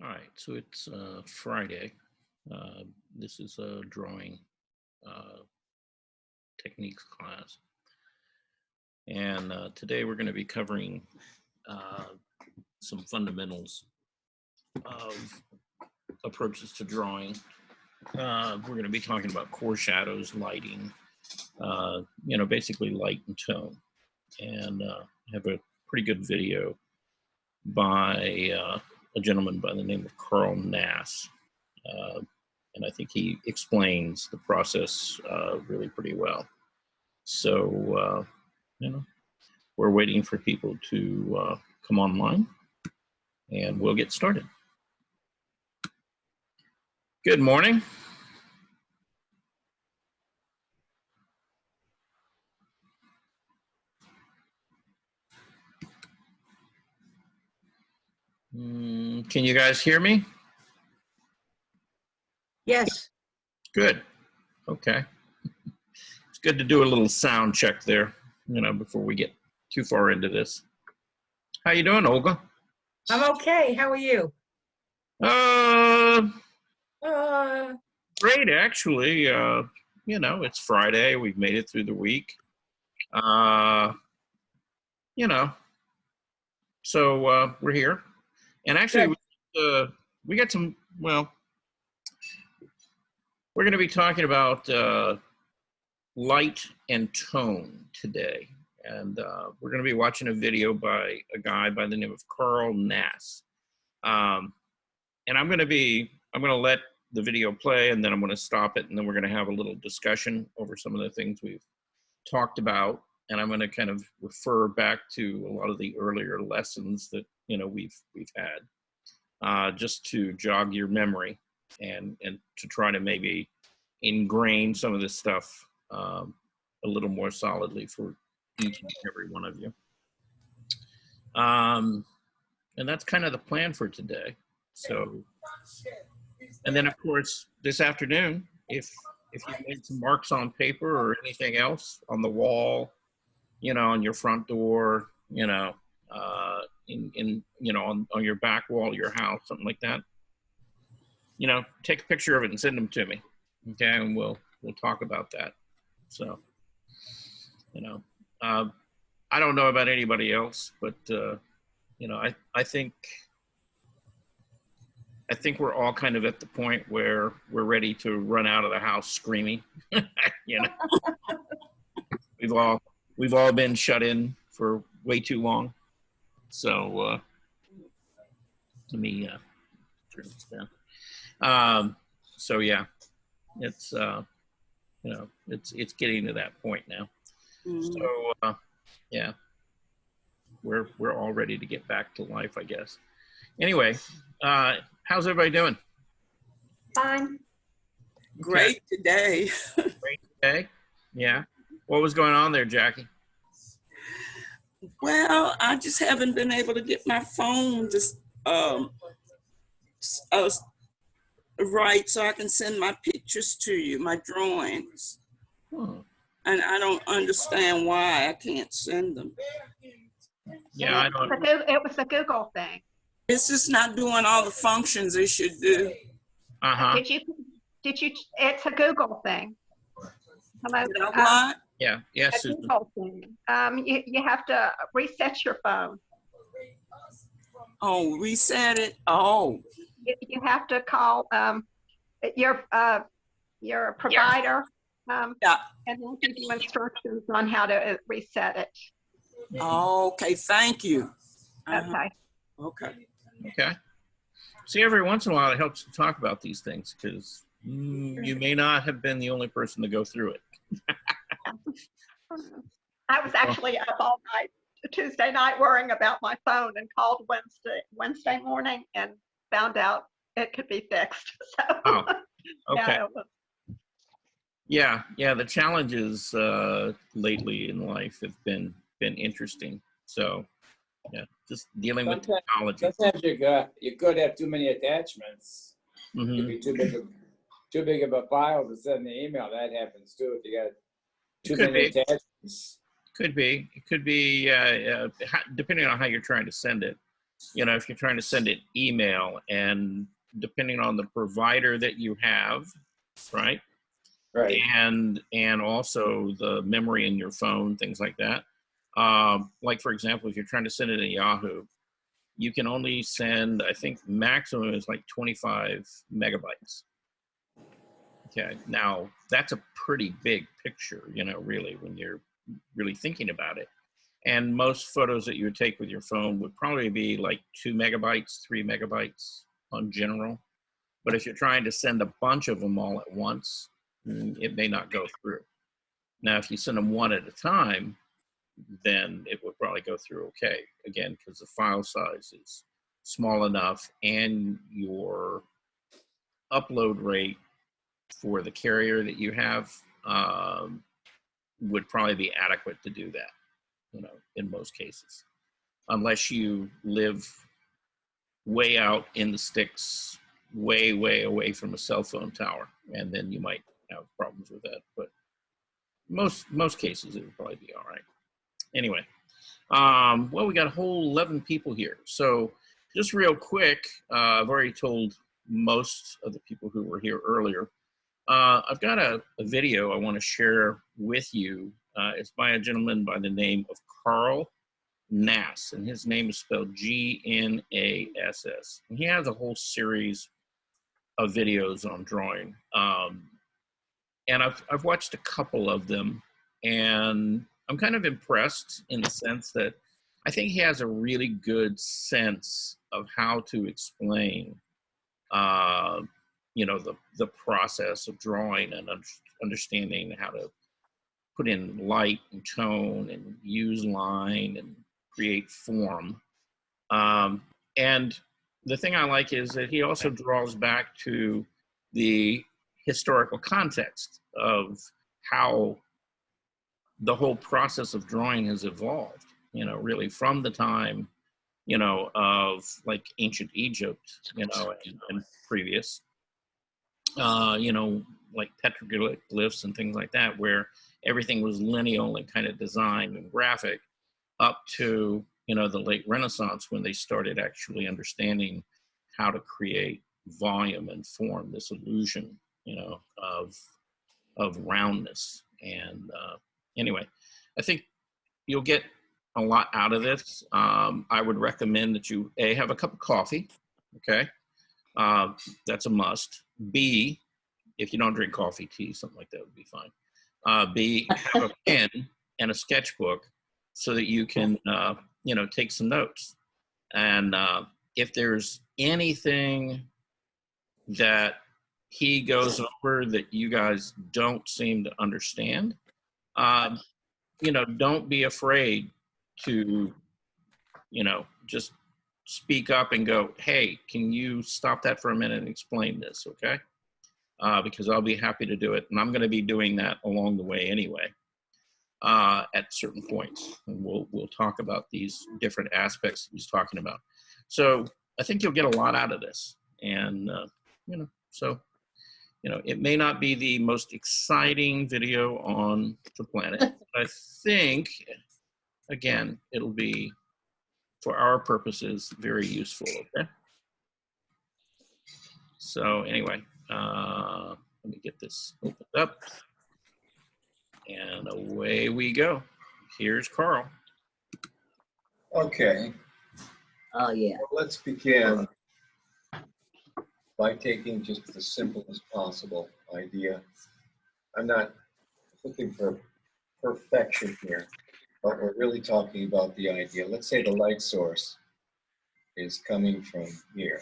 All right, so it's Friday. This is a drawing techniques class. And today we're going to be covering some fundamentals of approaches to drawing. We're going to be talking about core shadows, lighting, basically light and tone. And I have a pretty good video by a gentleman by the name of Carl Nass. And I think he explains the process really pretty well. So, we're waiting for people to come online and we'll get started. Good morning. Can you guys hear me? Yes. Good. Okay. It's good to do a little sound check there, before we get too far into this. How you doing, Olga? I'm okay. How are you? Great, actually. It's Friday. We've made it through the week. So we're here. And actually, we got some, we're going to be talking about light and tone today. And we're going to be watching a video by a guy by the name of Carl Nass. And I'm going to let the video play, and then I'm going to stop it, and then we're going to have a little discussion over some of the things we've talked about. And I'm going to kind of refer back to a lot of the earlier lessons that, we've had, just to jog your memory and to try to maybe ingrain some of this stuff a little more solidly for each and every one of you. And that's kind of the plan for today. So, and then of course, this afternoon, if you made some marks on paper or anything else on the wall, on your front door, on your back wall of your house, something like that, take a picture of it and send them to me. Okay. And we'll talk about that. So, I don't know about anybody else, but, I think we're all kind of at the point where we're ready to run out of the house screaming. We've all been shut in for way too long. So let me turn this down. So yeah, it's it's getting to that point now. So yeah, we're all ready to get back to life, I guess. Anyway, how's everybody doing? Fine. Great today. Great today? Yeah. What was going on there, Jackie? Well, I just haven't been able to get my phone just right so I can send my pictures to you, my drawings. Hmm. And I don't understand why I can't send them. Yeah, I don't. It was a Google thing. It's just not doing all the functions it should do. Uh-huh. Did you, it's a Google thing. Hello? You know what? Yeah, yes. A Google thing. You have to reset your phone. Oh, reset it? Oh. You have to call your provider Yeah. and they'll give you instructions on how to reset it. Okay, thank you. Okay. Okay. Okay. See, every once in a while it helps to talk about these things because you may not have been the only person to go through it. I was actually up all night Tuesday night worrying about my phone and called Wednesday morning and found out it could be fixed. So Oh, okay. Yeah, Yeah, the challenges lately in life have been interesting. So yeah, just dealing with technology. Sometimes you could have too many attachments. Mm-hmm. It'd be too big of a file to send the email. That happens too if you got too many attachments. Could be. It could be depending on how you're trying to send it. if you're trying to send an email, and depending on the provider that you have, right? Right. And also the memory in your phone, things like that. Like, for example, if you're trying to send it in Yahoo, you can only send, I think maximum is like 25 megabytes. Okay, now that's a pretty big picture, really, when you're really thinking about it. And most photos that you would take with your phone would probably be like 2 megabytes, 3 megabytes on general. But if you're trying to send a bunch of them all at once, it may not go through. Now, if you send them one at a time, then it would probably go through okay. Again, because the file size is small enough and your upload rate for the carrier that you have would probably be adequate to do that, in most cases. Unless you live way out in the sticks, way, way away from a cell phone tower, and then you might have problems with that. But most cases, it would probably be all right. Anyway, well, we got a whole 11 people here. So just real quick, I've already told most of the people who were here earlier. I've got a video I want to share with you. It's by a gentleman by the name of Carl Nass, and his name is spelled G-N-A-S-S. And he has a whole series of videos on drawing. And I've watched a couple of them, and I'm kind of impressed in the sense that I think he has a really good sense of how to explain, the process of drawing and understanding how to put in light and tone and use line and create form. And the thing I like is that he also draws back to the historical context of how the whole process of drawing has evolved, really from the time, of like ancient Egypt, and previous, like petroglyphs and things like that, where everything was lineal and kind of designed and graphic, up to, the late Renaissance, when they started actually understanding how to create volume and form, this illusion, of roundness. And anyway, I think you'll get a lot out of this. I would recommend that you, A, have a cup of coffee, okay? That's a must. B, if you don't drink coffee, tea, something like that would be fine. B, have a pen and a sketchbook so that you can, take some notes. And if there's anything that he goes over that you guys don't seem to understand, don't be afraid to, just speak up and go, hey, can you stop that for a minute and explain this, okay? Because I'll be happy to do it. And I'm going to be doing that along the way anyway, at certain points. And we'll talk about these different aspects he's talking about. So I think you'll get a lot out of this. And, it may not be the most exciting video on the planet. But I think, again, it'll be, for our purposes, very useful, okay? So anyway, let me get this opened up. And away we go. Here's Carl. Okay. Oh, yeah. Well, let's begin by taking just the simplest possible idea. I'm not looking for perfection here, but we're really talking about the idea. Let's say the light source is coming from here.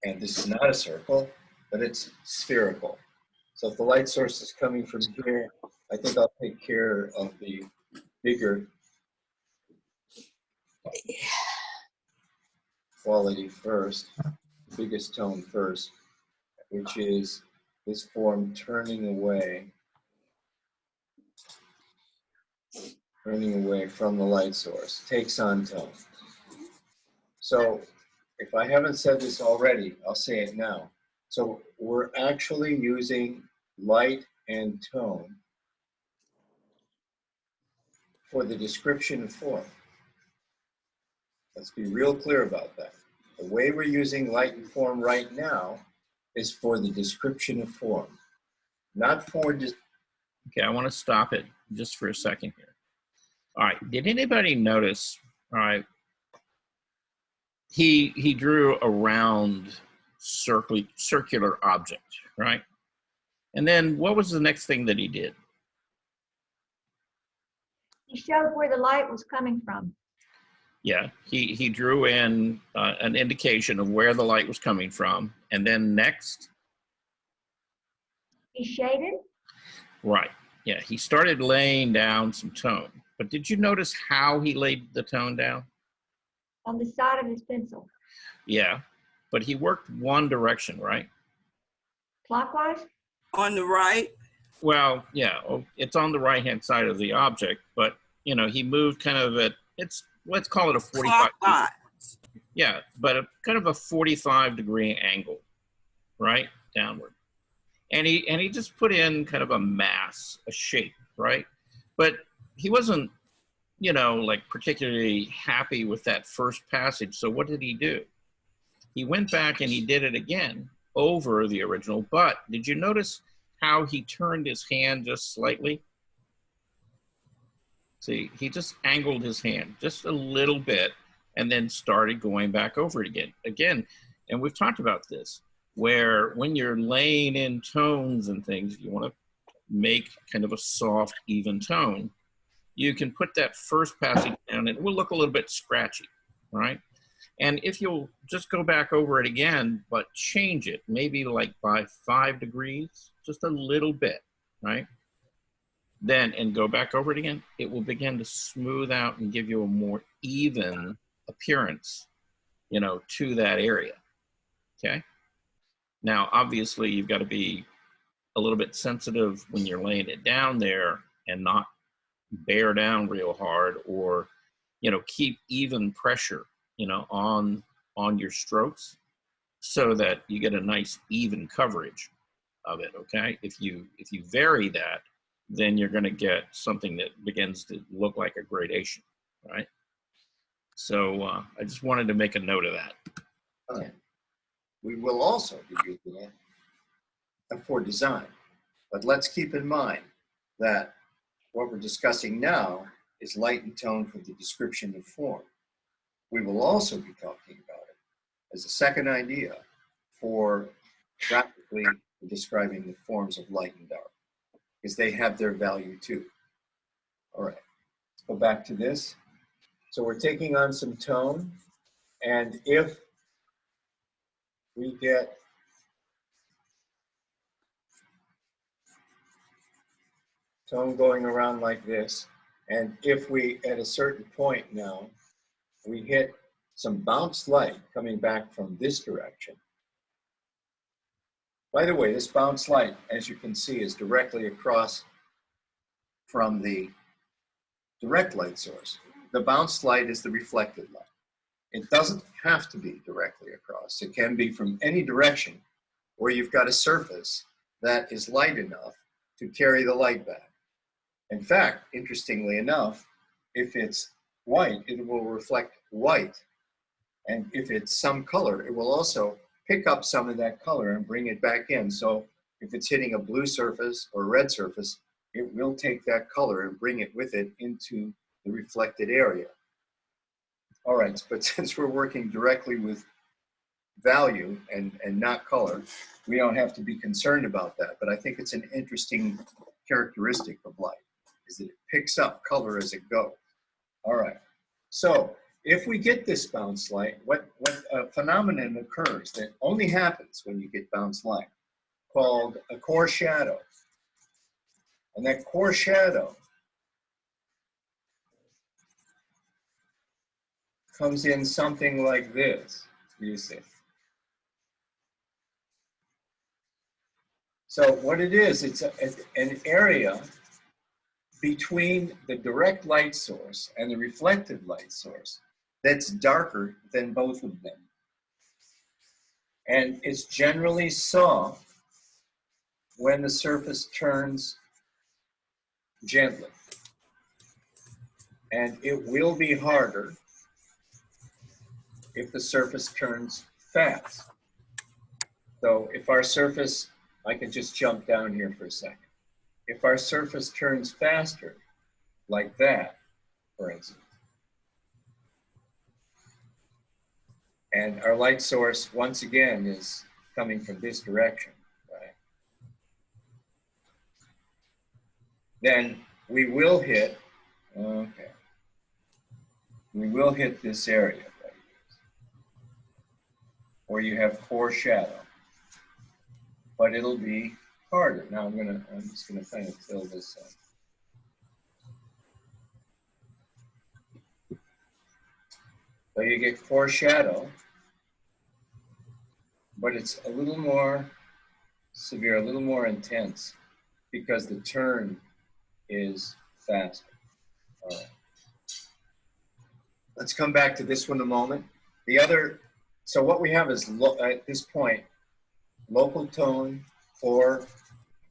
And this is not a circle, but it's spherical. So if the light source is coming from here, I think I'll take care of the bigger quality first, biggest tone first, which is this form turning away from the light source, takes on tone. So if I haven't said this already, I'll say it now. So we're actually using light and tone for the description of form. Let's be real clear about that. The way we're using light and form right now is for the description of form, not for Okay, I want to stop it just for a second here. All right, did anybody notice, all right, he drew a round circular object, right? And then what was the next thing that he did? He showed where the light was coming from. Yeah, he drew in an indication of where the light was coming from. And then next, He shaded. right, yeah, he started laying down some tone. But did you notice how he laid the tone down? On the side of his pencil. Yeah, but he worked one direction, right? Clockwise? On the right, Well, yeah, it's on the right-hand side of the object, but, you know, he moved kind of at, let's call it a 45. clockwise. Yeah, but a kind of a 45-degree angle, right, downward. And he just put in kind of a mass, a shape, right? But he wasn't, you know, like particularly happy with that first passage. So what did he do? He went back and he did it again over the original. But did you notice how he turned his hand just slightly? See, he just angled his hand just a little bit and then started going back over it again. And we've talked about this, where when you're laying in tones and things, you want to make kind of a soft, even tone. You can put that first passage down and it will look a little bit scratchy, right? And if you'll just go back over it again, but change it, maybe like by 5 degrees, just a little bit, right? Then, and go back over it again, it will begin to smooth out and give you a more even appearance, you know, to that area, okay? Now, obviously, you've got to be a little bit sensitive when you're laying it down there and not bear down real hard, or, you know, keep even pressure, you know, on your strokes so that you get a nice even coverage of it, okay? If you vary that, then you're going to get something that begins to look like a gradation, right? So I just wanted to make a note of that. We will also be using it for design. But let's keep in mind that what we're discussing now is light and tone for the description of form. We will also be talking about it as a second idea for graphically describing the forms of light and dark, because they have their value too. All right, let's go back to this. So we're taking on some tone, and if we get tone going around like this, and if we, at a certain point now, we hit some bounced light coming back from this direction. By the way, this bounced light, as you can see, is directly across from the direct light source. The bounced light is the reflected light. It doesn't have to be directly across. It can be from any direction where you've got a surface that is light enough to carry the light back. In fact, interestingly enough, if it's white, it will reflect white. And if it's some color, it will also pick up some of that color and bring it back in. So if it's hitting a blue surface or red surface, it will take that color and bring it with it into the reflected area. All right, but since we're working directly with value and not color, we don't have to be concerned about that. But I think it's an interesting characteristic of light, is that it picks up color as it goes. All right, so if we get this bounce light, what phenomenon occurs that only happens when you get bounce light, called a core shadow. And that core shadow comes in something like this, you see. So what it is, it's an area between the direct light source and the reflected light source that's darker than both of them. And it's generally soft when the surface turns gently. And it will be harder if the surface turns fast. So if our surface, I can just jump down here for a second. If our surface turns faster, like that, for instance, and our light source, once again, is coming from this direction, right? Then we will hit, okay, we will hit this area right here, where you have foreshadow, but it'll be harder. Now I'm just gonna kind of fill this in. So you get foreshadow, but it's a little more severe, a little more intense, because the turn is faster. All right. Let's come back to this one a moment. The other, so what we have is, at this point, local tone for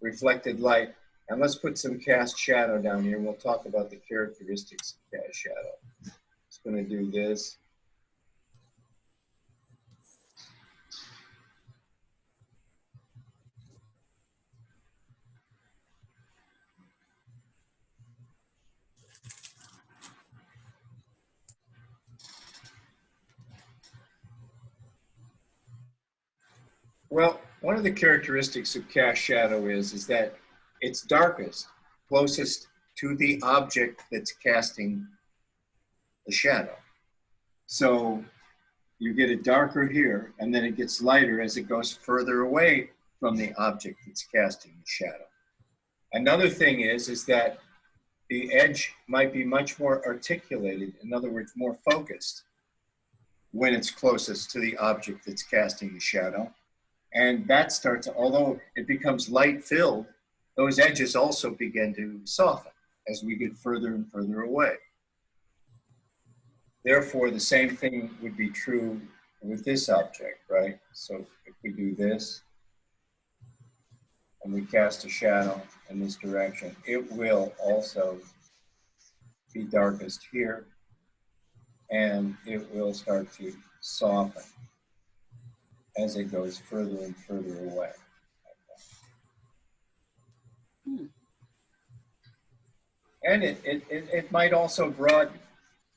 reflected light. And let's put some cast shadow down here. We'll talk about the characteristics of cast shadow. Just going to do this. Well, one of the characteristics of cast shadow is that it's darkest, closest to the object that's casting the shadow. So you get it darker here, and then it gets lighter as it goes further away from the object that's casting the shadow. Another thing is that the edge might be much more articulated, in other words, more focused, when it's closest to the object that's casting the shadow. And that starts, although it becomes light-filled, those edges also begin to soften as we get further and further away. Therefore, the same thing would be true with this object, right? So if we do this, and we cast a shadow in this direction, it will also be darkest here, and it will start to soften as it goes further and further away. And it might also broaden.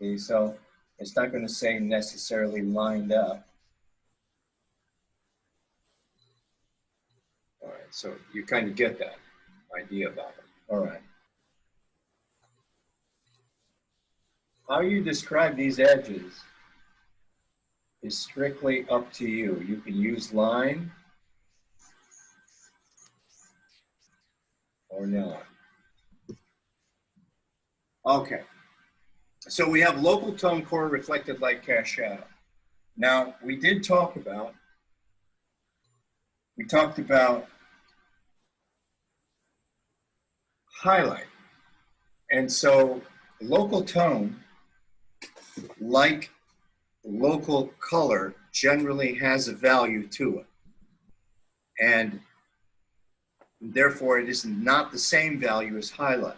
Okay, so it's not going to say necessarily lined up. All right, so you kind of get that idea about it. All right. How you describe these edges is strictly up to you. You can use line or not. Okay. So we have local tone core, reflected light, cast shadow. Now, we talked about highlight. And so local tone, like local color, generally has a value to it. And therefore, it is not the same value as highlight.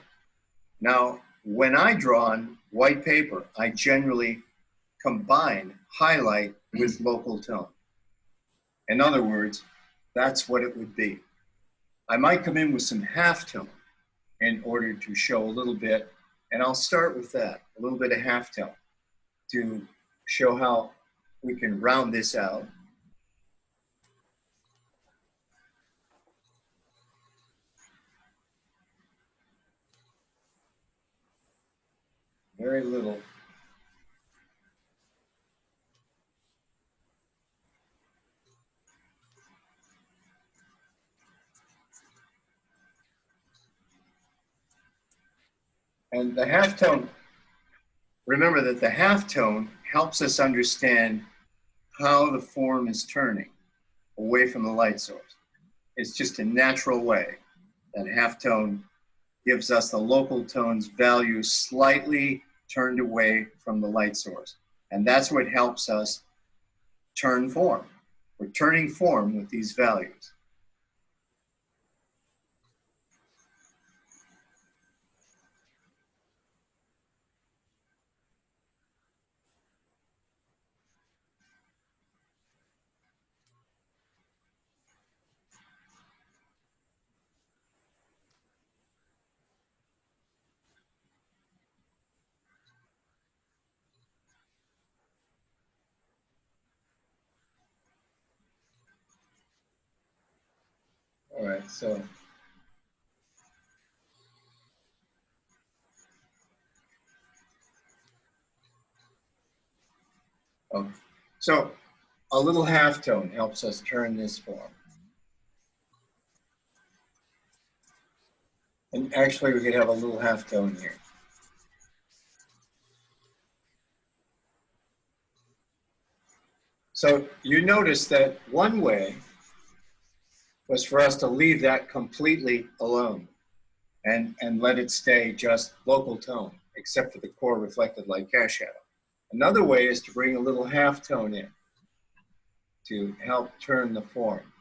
Now, when I draw on white paper, I generally combine highlight with local tone. In other words, that's what it would be. I might come in with some halftone in order to show a little bit, and I'll start with that, a little bit of halftone, to show how we can round this out. Very little. And the halftone, remember that the halftone helps us understand how the form is turning away from the light source. It's just a natural way that halftone gives us the local tone's value slightly turned away from the light source. And that's what helps us turn form. We're turning form with these values. right, so. Oh, so a little halftone helps us turn this form. And actually, we could have a little halftone here. So you notice that one way was for us to leave that completely alone and let it stay just local tone, except for the core reflected light cast shadow. Another way is to bring a little halftone in to help turn the form.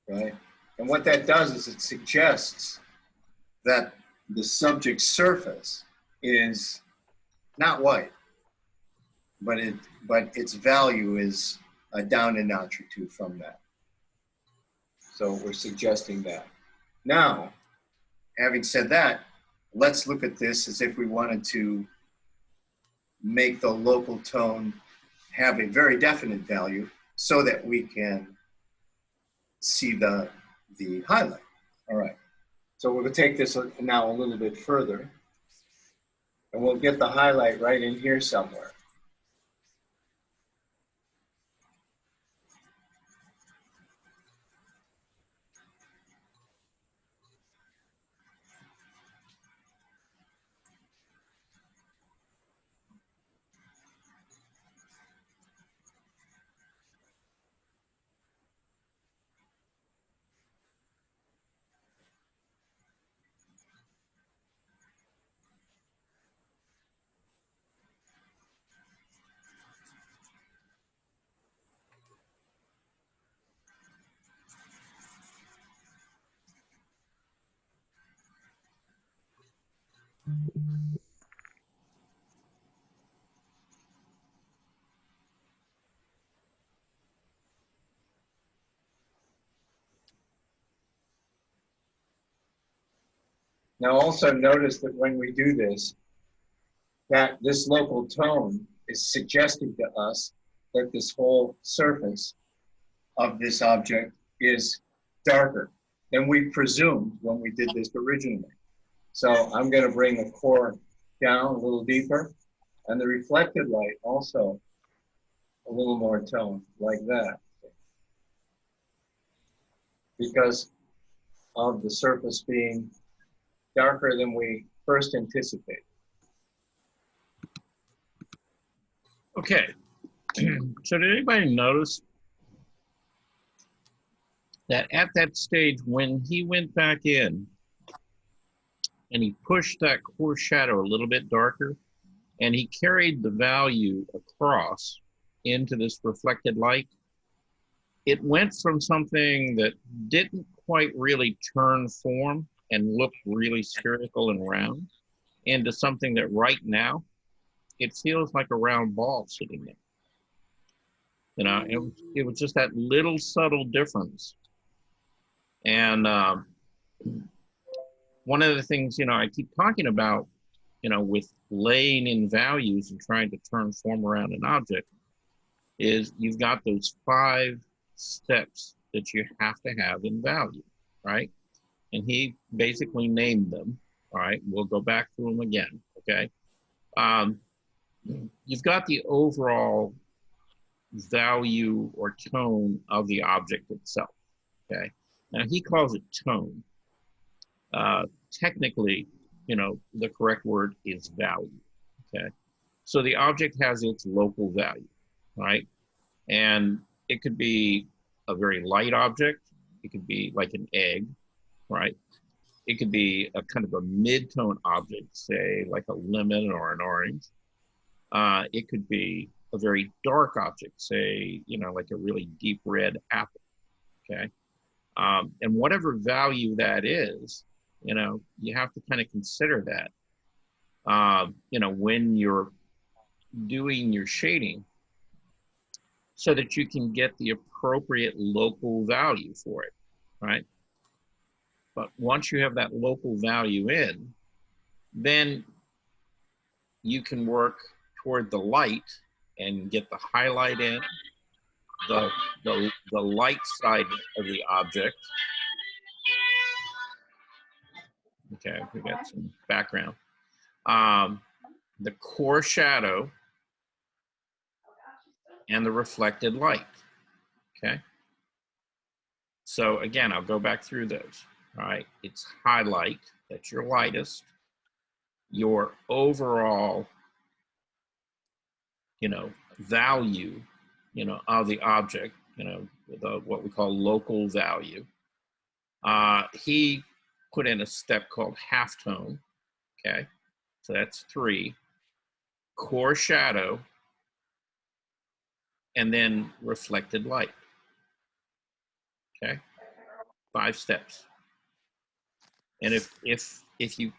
Right? And what that does is it suggests that the subject surface is not white, but its value is down a notch or two from that. So we're suggesting that. Now, having said that, let's look at this as if we wanted to make the local tone have a very definite value so that we can see the highlight. All right. So we're going to take this now a little bit further, and we'll get the highlight right in here somewhere. Now also notice that when we do this, that this local tone is suggesting to us that this whole surface of this object is darker than we presumed when we did this originally. So I'm going to bring the core down a little deeper, and the reflected light also a little more tone, like that, because of the surface being darker than we first anticipated. Okay, so did anybody notice that at that stage when he went back in and he pushed that core shadow a little bit darker and he carried the value across into this reflected light, it went from something that didn't quite really turn form and look really spherical and round into something that right now it feels like a round ball sitting there. You know, it was just that little subtle difference. And one of the things, you know, I keep talking about, you know, with laying in values and trying to turn form around an object is you've got those 5 steps that you have to have in value, right? And he basically named them. All right, we'll go back through them again, okay? You've got the overall value or tone of the object itself, okay? Now he calls it tone. Technically, you know, the correct word is value, okay? So the object has its local value, right? And it could be a very light object. It could be like an egg, right? It could be a kind of a mid-tone object, say like a lemon or an orange. It could be a very dark object, say, you know, like a really deep red apple, okay? And whatever value that is, you know, you have to kind of consider that, you know, when you're doing your shading so that you can get the appropriate local value for it, right? But once you have that local value in, then you can work toward the light and get the highlight in the light side of the object. Okay, we got some background. The core shadow and the reflected light. Okay. So again, I'll go back through those. All right. It's highlight, that's your lightest. Your overall, value, of the object, what we call local value. He put in a step called halftone. Okay. So that's 3. Core shadow, and then reflected light. Okay. 5 steps. And if you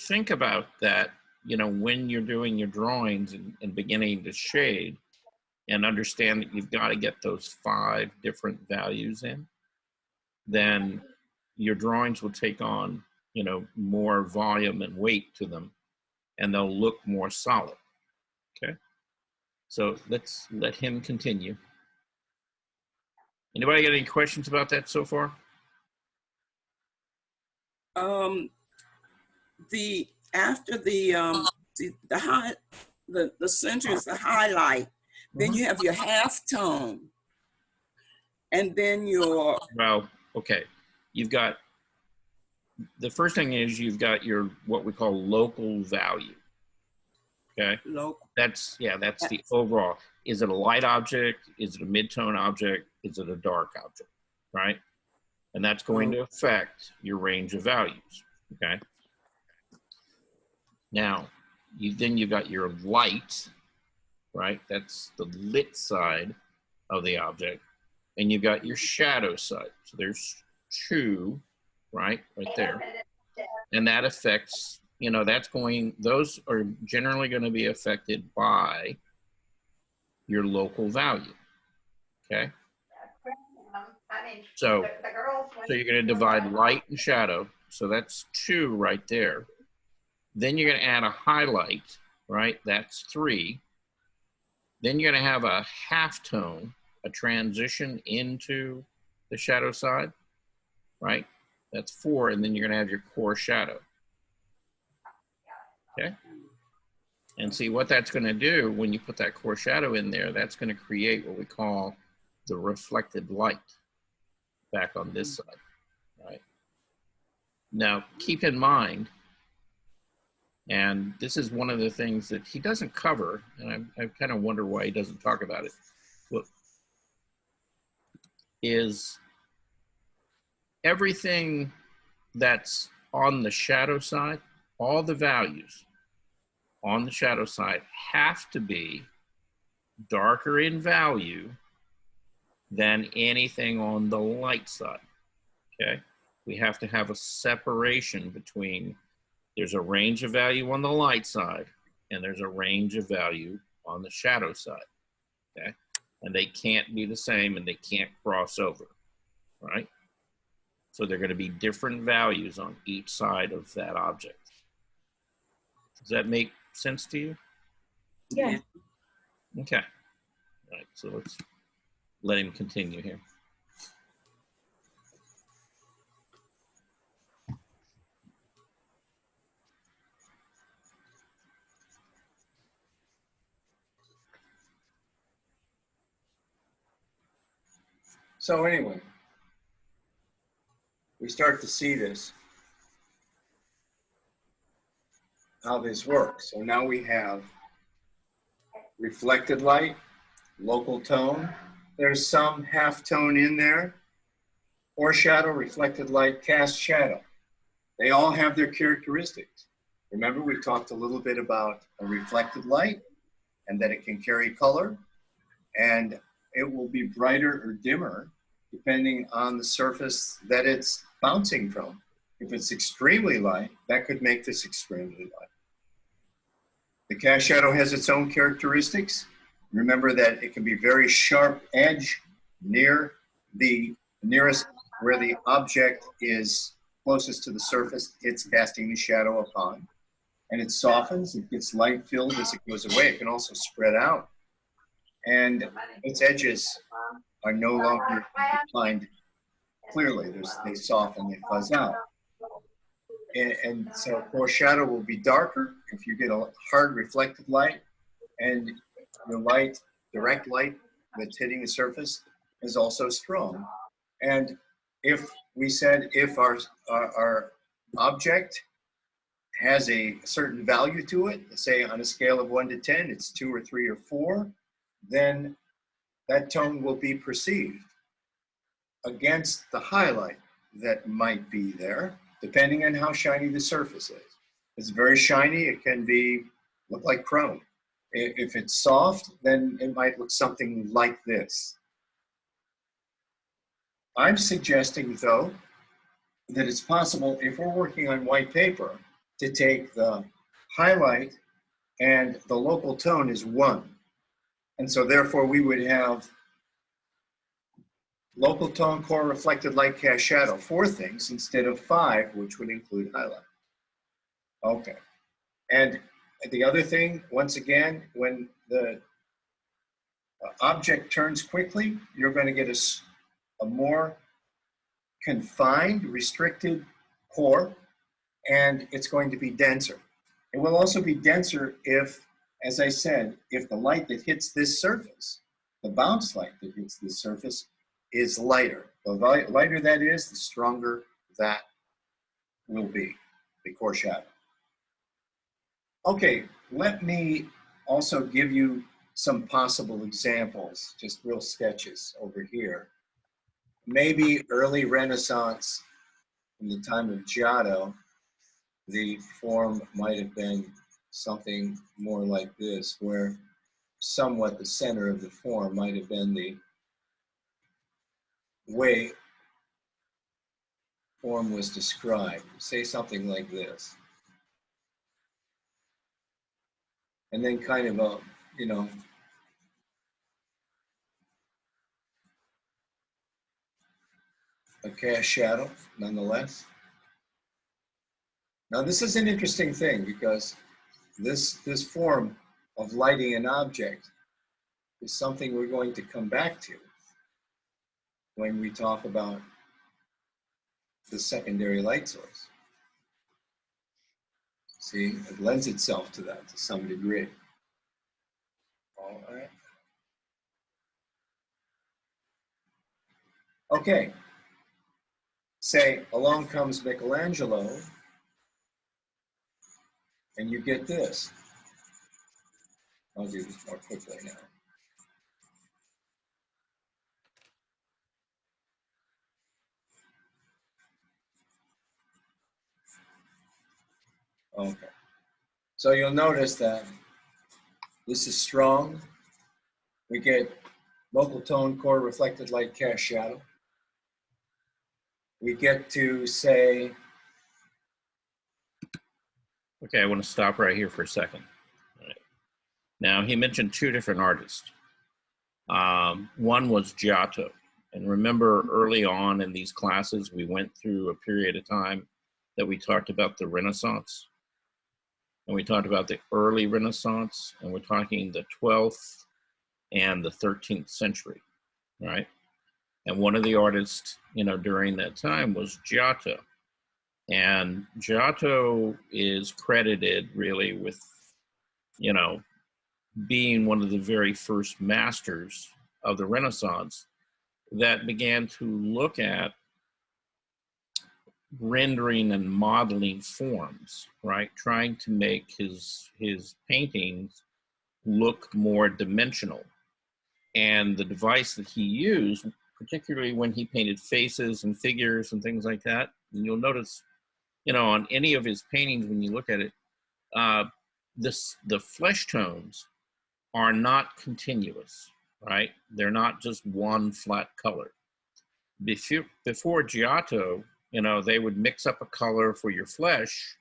think about that, when you're doing your drawings and beginning to shade, and understand that you've got to get those 5 different values in, then your drawings will take on, more volume and weight to them, and they'll look more solid. Okay. So let's let him continue. Anybody got any questions about that so far? After the center is the highlight, then you have your halftone, and then your. Well, okay. You've got, the first thing is you've got your, what we call local value. Okay. Local. That's the overall. Is it a light object? Is it a mid-tone object? Is it a dark object? Right? And that's going to affect your range of values. Okay. Now, you've got your light, right? That's the lit side of the object. And you've got your shadow side. So there's 2, right there. And that affects, those are generally going to be affected by your local value. Okay. So you're going to divide light and shadow. So that's 2 right there. Then you're going to add a highlight, right? That's 3. Then you're going to have a halftone, a transition into the shadow side, right? That's 4. And then you're going to have your core shadow. Okay. And see what that's going to do when you put that core shadow in there, that's going to create what we call the reflected light back on this side, right? Now, keep in mind, and this is one of the things that he doesn't cover, and I kind of wonder why he doesn't talk about it, but is everything that's on the shadow side, all the values on the shadow side have to be darker in value than anything on the light side, okay? We have to have a separation between, there's a range of value on the light side and there's a range of value on the shadow side, okay? And they can't be the same and they can't cross over, right? So they're going to be different values on each side of that object. Does that make sense to you? Yeah. Okay. All right, so let's let him continue here. So anyway, we start to see this, how this works. So now we have reflected light, local tone. There's some half tone in there, or shadow, reflected light, cast shadow. They all have their characteristics. Remember, we talked a little bit about a reflected light and that it can carry color, and it will be brighter or dimmer depending on the surface that it's bouncing from. If it's extremely light, that could make this extremely light. The cast shadow has its own characteristics. Remember that it can be very sharp edge near the nearest where the object is closest to the surface it's casting the shadow upon. And it softens, it gets light filled as it goes away. It can also spread out. and its edges are no longer defined clearly. They soften, they fuzz out. And so, of course, shadow will be darker if you get a hard reflected light, and the light, direct light that's hitting the surface is also strong. And if we said if our object has a certain value to it, say on a scale of 1 to 10, it's 2 or 3 or 4, then that tone will be perceived against the highlight that might be there, depending on how shiny the surface is. If it's very shiny, it can look like chrome. If it's soft, then it might look something like this. I'm suggesting, though, that it's possible, if we're working on white paper, to take the highlight and the local tone is 1. And so therefore we would have local tone, core, reflected light, cast shadow, 4 things instead of 5, which would include highlight. Okay. And the other thing, once again, when the object turns quickly, you're going to get a more confined, restricted core, and it's going to be denser. It will also be denser if, as I said, if the light that hits this surface, the bounce light that hits this surface, is lighter. The lighter that is, the stronger that will be, the core shadow. Okay, let me also give you some possible examples, just real sketches over here. Maybe early Renaissance, from the time of Giotto, the form might have been something more like this, where somewhat the center of the form might have been the way form was described. Say something like this. And then kind of a, a cast shadow, nonetheless. Now this is an interesting thing because this form of lighting an object is something we're going to come back to when we talk about the secondary light source. See, it lends itself to that to some degree. All right. Okay. Say, along comes Michelangelo, and you get this. I'll do this more quickly now. Okay. So you'll notice that this is strong. We get local tone, core, reflected light, cast shadow. We get to say, Okay, I want to stop right here for a second. All right. Now, he mentioned 2 different artists. One was Giotto. And remember, early on in these classes, we went through a period of time that we talked about the Renaissance. And we talked about the early Renaissance, and we're talking the 12th and the 13th century, right? And one of the artists, during that time was Giotto. And Giotto is credited really with, being one of the very first masters of the Renaissance that began to look at rendering and modeling forms, right? Trying to make his paintings look more dimensional. And the device that he used, particularly when he painted faces and figures and things like that, and you'll notice, on any of his paintings, when you look at it, the flesh tones are not continuous, right? They're not just one flat color. Before Giotto, they would mix up a color for your flesh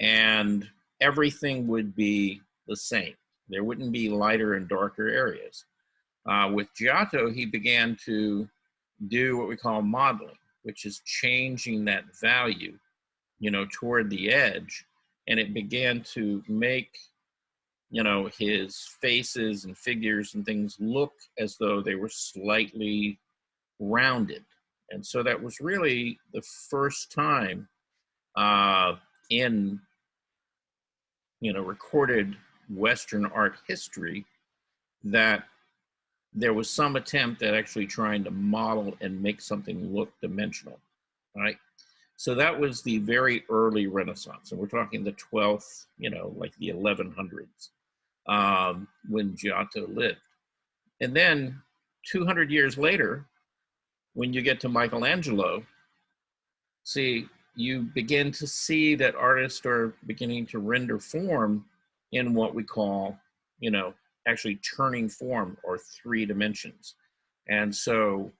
and everything would be the same. There wouldn't be lighter and darker areas. With Giotto, he began to do what we call modeling, which is changing that value, toward the edge. And it began to make, you know, his faces and figures and things look as though they were slightly rounded. And so that was really the first time in, you know, recorded Western art history that there was some attempt at actually trying to model and make something look dimensional, right? So that was the very early Renaissance, and we're talking the 12th, you know, like the 1100s, when Giotto lived. And then 200 years later, when you get to Michelangelo, see, you begin to see that artists are beginning to render form in what we call, you know, actually turning form, or 3 dimensions. And so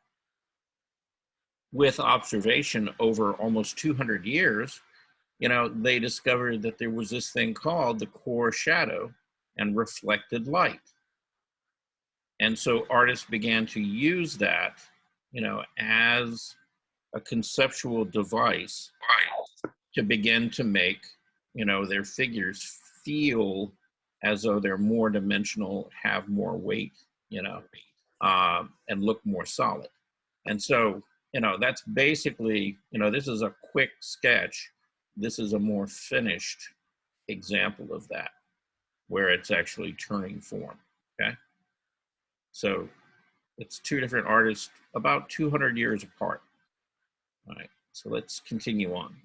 with observation over almost 200 years, you know, they discovered that there was this thing called the core shadow and reflected light. And so artists began to use that, you know, as a conceptual device to begin to make, you know, their figures feel as though they're more dimensional, have more weight, you know, and look more solid. And so, you know, that's basically, you know, this is a quick sketch. This is a more finished example of that, where it's actually turning form, okay? So it's 2 different artists, about 200 years apart. All right, so let's continue on.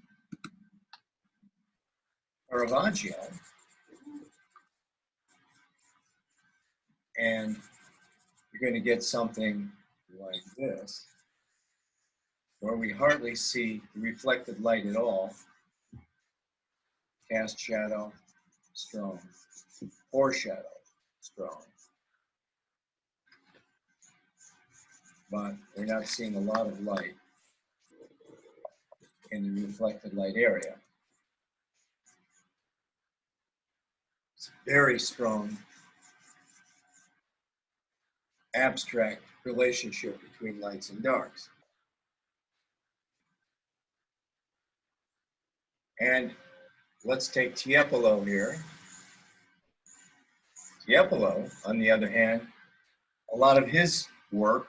Caravaggio, and you're going to get something like this, where we hardly see the reflected light at all. Cast shadow, strong. Foreshadow, strong. But we're not seeing a lot of light in the reflected light area. It's a very strong abstract relationship between lights and darks. And let's take Tiepolo here. Tiepolo, on the other hand, a lot of his work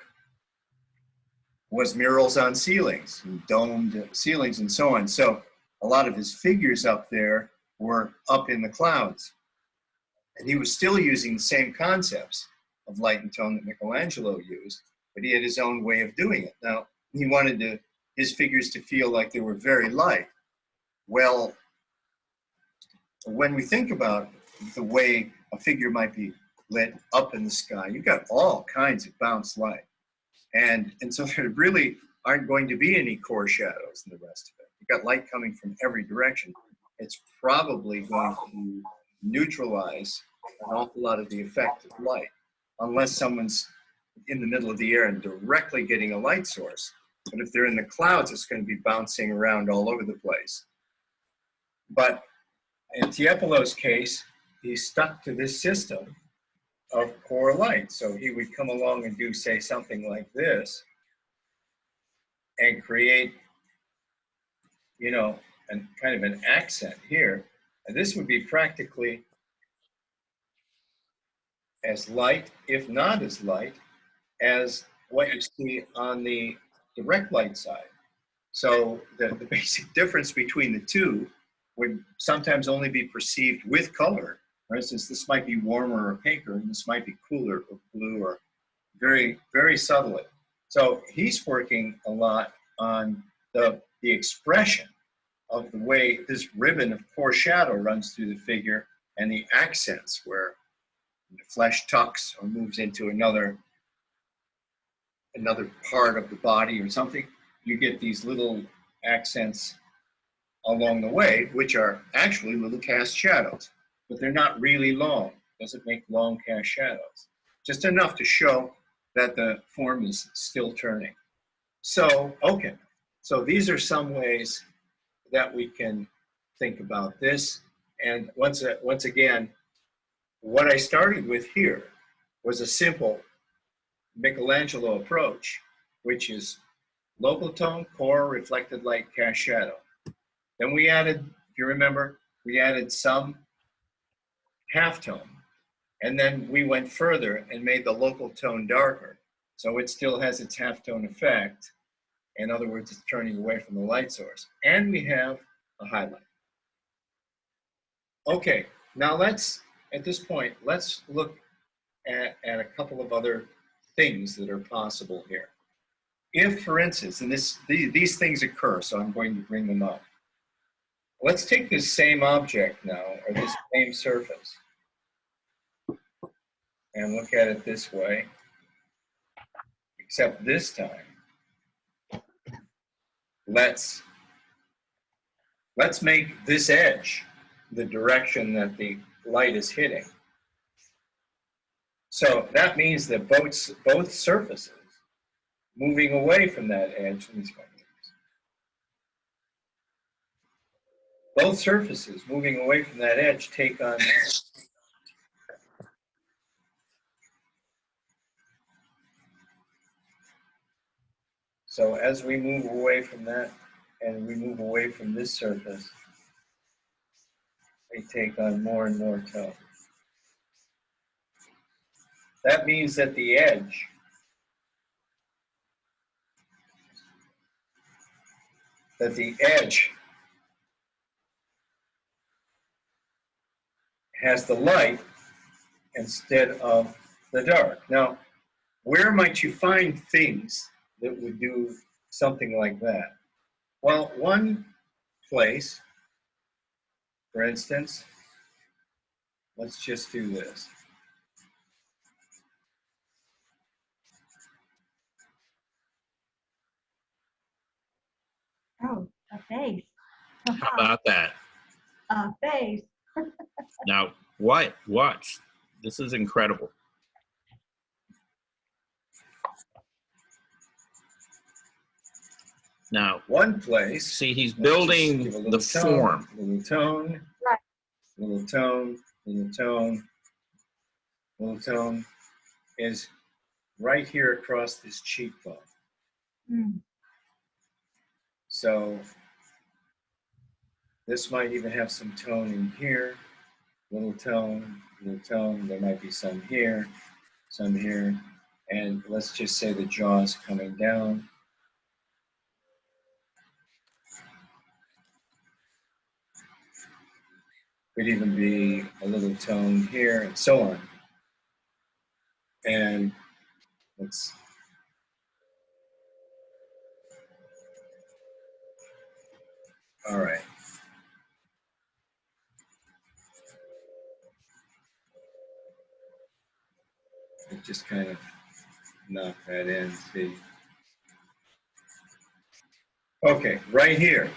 was murals on ceilings, domed ceilings and so on. So a lot of his figures up there were up in the clouds. And he was still using the same concepts of light and tone that Michelangelo used, but he had his own way of doing it. Now, he wanted his figures to feel like they were very light. Well, when we think about the way a figure might be lit up in the sky, you've got all kinds of bounce light. And so there really aren't going to be any core shadows in the rest of it. You've got light coming from every direction. It's probably going to neutralize an awful lot of the effect of light, unless someone's in the middle of the air and directly getting a light source. But if they're in the clouds, it's going to be bouncing around all over the place. But in Tiepolo's case, he stuck to this system of core light. So he would come along and do, say, something like this and create, you know, kind of an accent here. And this would be practically as light, if not as light, as what you see on the direct light side. So the basic difference between the two would sometimes only be perceived with color. For instance, this might be warmer or opaquer, and this might be cooler or blue, or very, very subtly. So he's working a lot on the expression of the way this ribbon of core shadow runs through the figure, and the accents where the flesh tucks or moves into another part of the body or something. You get these little accents along the way, which are actually little cast shadows, but they're not really long. Doesn't make long cast shadows. Just enough to show that the form is still turning. So, okay. So these are some ways that we can think about this. And once again, what I started with here was a simple Michelangelo approach, which is local tone, core, reflected light, cast shadow. Then we added, if you remember, we added some halftone And then we went further and made the local tone darker. So it still has its halftone effect. In other words, it's turning away from the light source. And we have a highlight. Okay, now at this point, let's look at a couple of other things that are possible here. If, for instance, and these things occur, so I'm going to bring them up. Let's take this same object now, or this same surface, and look at it this way, except this time, let's make this edge the direction that the light is hitting. So that means that both surfaces moving away from that edge, both surfaces moving away from that edge take on So as we move away from that and we move away from this surface, they take on more and more tone. That means that the edge has the light instead of the dark. Now, where might you find things that would do something like that? Well, one place, for instance, let's just do this. Oh, a face. How about that? A face. Now, watch. This is incredible. Now, One place, see, he's let's just building give a little the tone, form. little tone, Right. little tone, little tone, little tone is right here across this cheekbone. Mm. So this might even have some tone in here, little tone, there might be some here, and let's just say the jaw is coming down. Could even be a little tone here and so on. And let's all right. Just kind of knock that in, see. Okay, right here.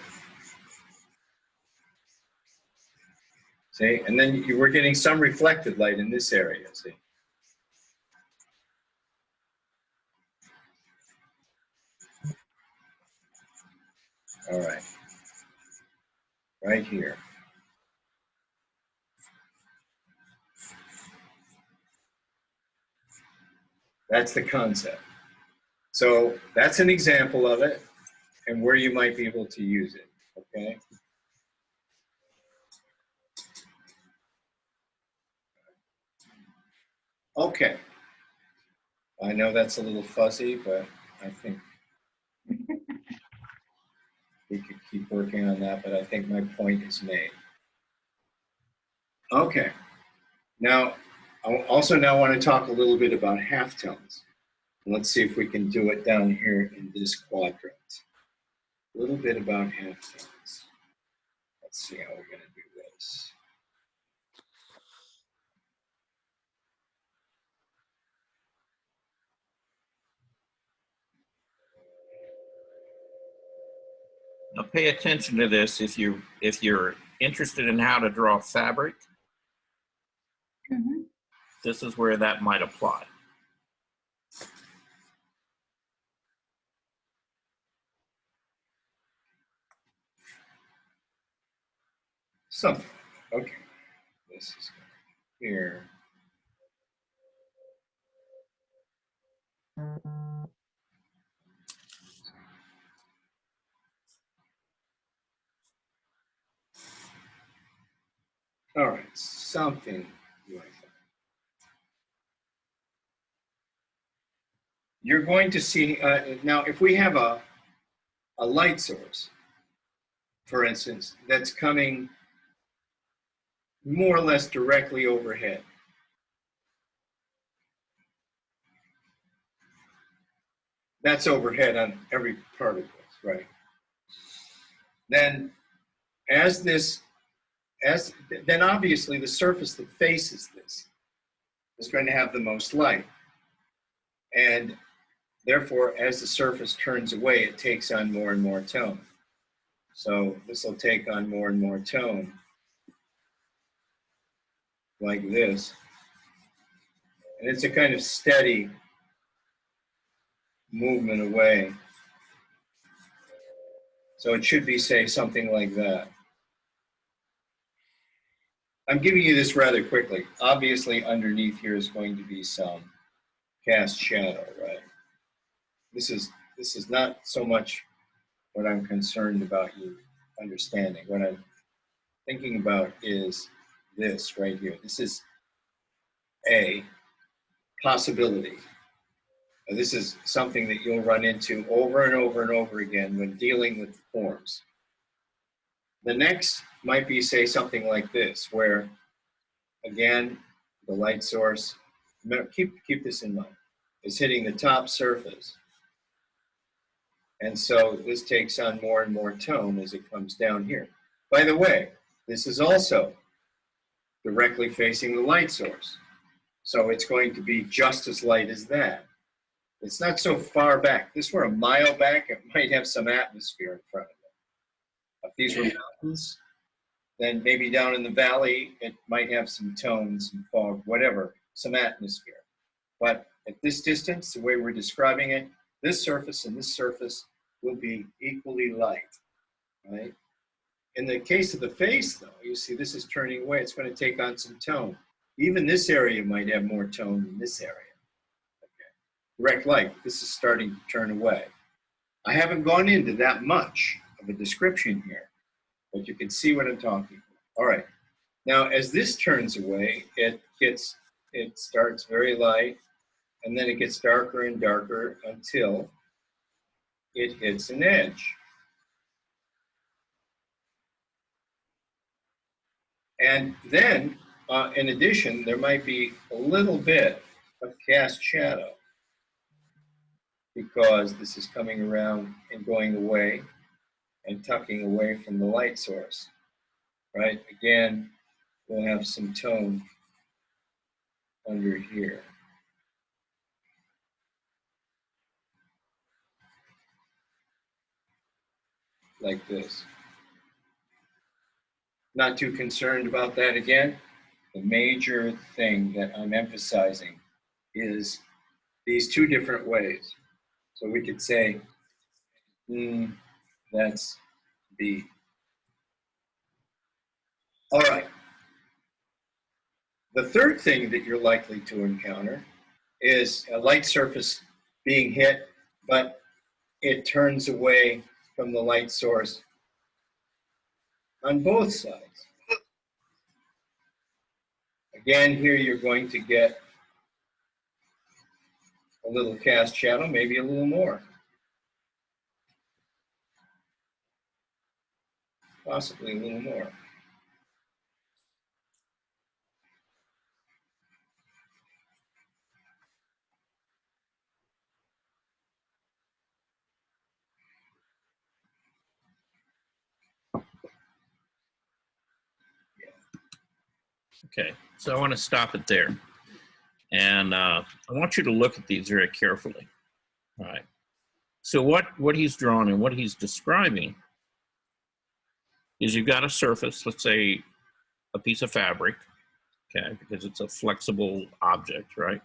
See, and then we're getting some reflected light in this area, see. All right, right here. That's the concept. So that's an example of it and where you might be able to use it, okay? Okay. I know that's a little fuzzy, but I think we could keep working on that, but I think my point is made. Okay. Now, I also now want to talk a little bit about halftones. Let's see if we can do it down here in this quadrant. A little bit about halftones. Let's see how we're going to do this. Now, pay attention to this if you're interested in how to draw fabric. Mhm. This is where that might apply. Something. Okay. This is here. All right, something like that. you're going to see, now if we have a light source, for instance, that's coming more or less directly overhead. That's overhead on every part of this, right? Then then obviously the surface that faces this is going to have the most light. And therefore, as the surface turns away, it takes on more and more tone. So this will take on more and more tone, like this. And it's a kind of steady movement away. So it should be, say, something like that. I'm giving you this rather quickly. Obviously, underneath here is going to be some cast shadow, right? This is not so much what I'm concerned about you understanding. What I'm thinking about is this right here. This is a possibility. Now, this is something that you'll run into over and over and over again when dealing with forms. The next might be, say, something like this, where, again, the light source, keep this in mind, is hitting the top surface. And so this takes on more and more tone as it comes down here. By the way, this is also directly facing the light source. So it's going to be just as light as that. It's not so far back. If this were a mile back, it might have some atmosphere in front of it. If these were mountains, then maybe down in the valley, it might have some tones, some fog, whatever, some atmosphere. But at this distance, the way we're describing it, this surface and this surface will be equally light, right? In the case of the face, though, you see this is turning away. It's going to take on some tone. Even this area might have more tone than this area. Okay. Direct light, this is starting to turn away. I haven't gone into that much of a description here, but you can see what I'm talking about. All right. Now, as this turns away, it starts very light, and then it gets darker and darker until it hits an edge. And then, in addition, there might be a little bit of cast shadow because this is coming around and going away and tucking away from the light source, right? Again, we'll have some tone under here. Like this. Not too concerned about that again. The major thing that I'm emphasizing is these two different ways. So we could say, that's B. All right. The third thing that you're likely to encounter is a light surface being hit, but it turns away from the light source on both sides. Again, here you're going to get a little cast shadow, maybe a little more. Possibly a little more. Okay, so I want to stop it there. And I want you to look at these very carefully. All right. So what he's drawn and what he's describing is you've got a surface, let's say a piece of fabric, okay, because it's a flexible object, right?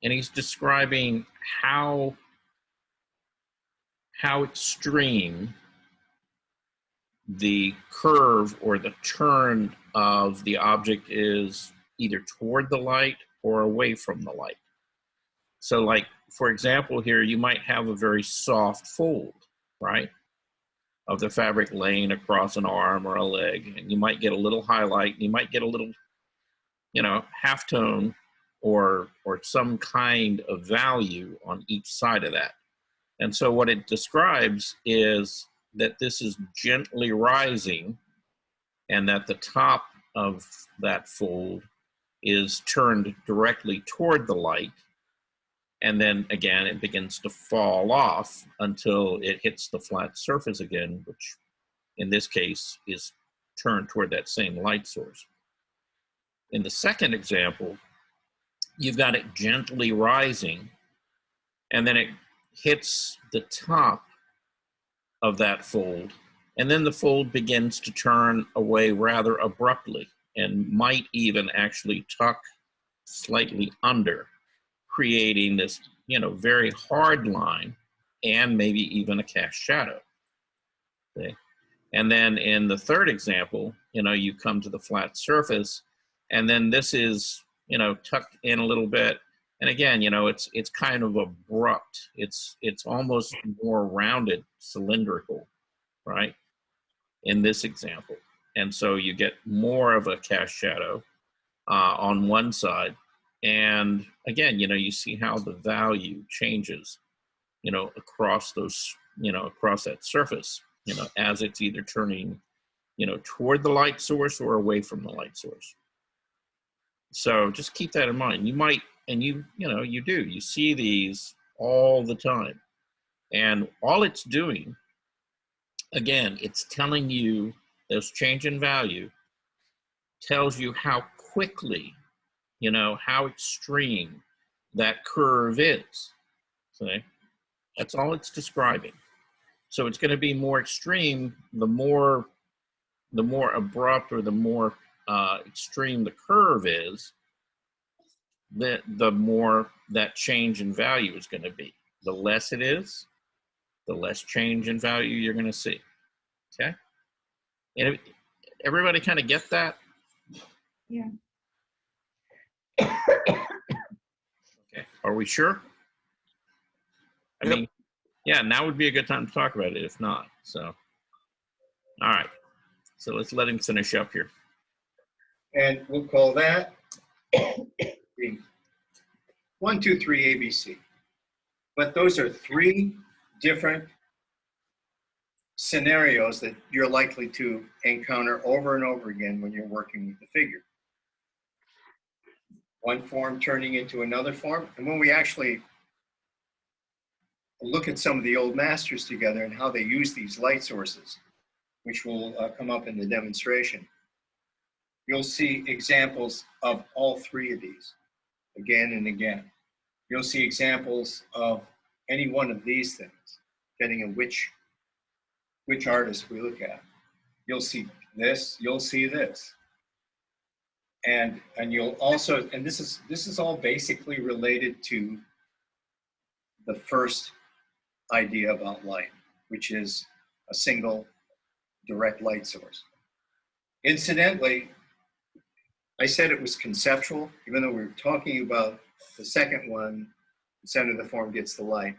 And he's describing how extreme the curve or the turn of the object is either toward the light or away from the light. So like, for example, here you might have a very soft fold, right, of the fabric laying across an arm or a leg, and you might get a little highlight, you might get a little, half tone or some kind of value on each side of that. And so what it describes is that this is gently rising, and that the top of that fold is turned directly toward the light. And then again, it begins to fall off until it hits the flat surface again, which in this case is turned toward that same light source. In the second example, you've got it gently rising, and then it hits the top of that fold, and then the fold begins to turn away rather abruptly and might even actually tuck slightly under, creating this, very hard line and maybe even a cast shadow. Okay. And then in the third example, you come to the flat surface, and then this is, tucked in a little bit. And again, it's kind of abrupt. It's almost more rounded, cylindrical, right? In this example. And so you get more of a cast shadow on one side. And again, you see how the value changes, across those, across that surface, as it's either turning, toward the light source or away from the light source. So just keep that in mind. You might, and you see these all the time. And all it's doing, again, it's telling you those change in value, tells you how quickly, how extreme that curve is. See? That's all it's describing. So it's going to be more extreme the more abrupt or the more extreme the curve is, the more that change in value is going to be. The less it is, the less change in value you're going to see. Okay? And everybody kind of get that? Yeah. Okay. Are we sure? I Yep. mean, yeah, now would be a good time to talk about it, if not. So, all right. So let's let him finish up here. And we'll call that the 1, 2, 3 ABC. But those are 3 different scenarios that you're likely to encounter over and over again when you're working with the figure. One form turning into another form. And when we actually look at some of the old masters together and how they use these light sources, which will come up in the demonstration, you'll see examples of all 3 of these again and again. You'll see examples of any one of these things, depending on which artist we look at. You'll see this, you'll see this. And you'll also, and this is all basically related to the first idea about light, which is a single direct light source. Incidentally, I said it was conceptual, even though we were talking about the second one, the center of the form gets the light,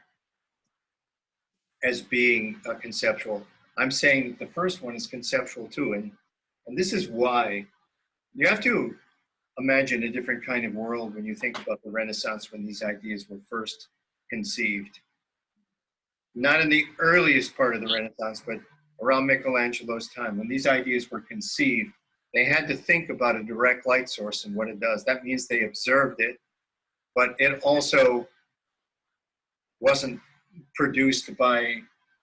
as being conceptual. I'm saying that the first one is conceptual too, and this is why you have to imagine a different kind of world when you think about the Renaissance, when these ideas were first conceived. Not in the earliest part of the Renaissance, but around Michelangelo's time. When these ideas were conceived, they had to think about a direct light source and what it does. That means they observed it, but it also wasn't produced by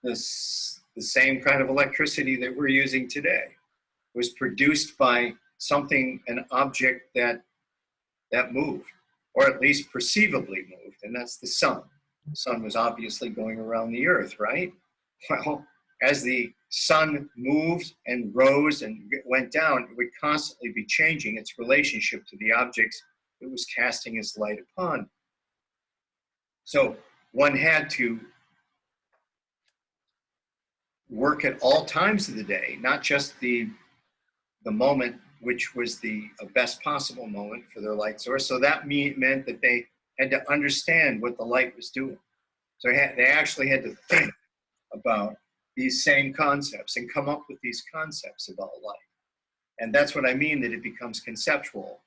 the same kind of electricity that we're using today. It was produced by something, an object that moved, or at least perceivably moved, and that's the sun. The sun was obviously going around the earth, right? Well, as the sun moved and rose and went down, it would constantly be changing its relationship to the objects it was casting its light upon. So one had to work at all times of the day, not just the moment which was the best possible moment for their light source. So that meant that they had to understand what the light was doing. So they actually had to think about these same concepts and come up with these concepts about light. And that's what I mean, that it becomes conceptual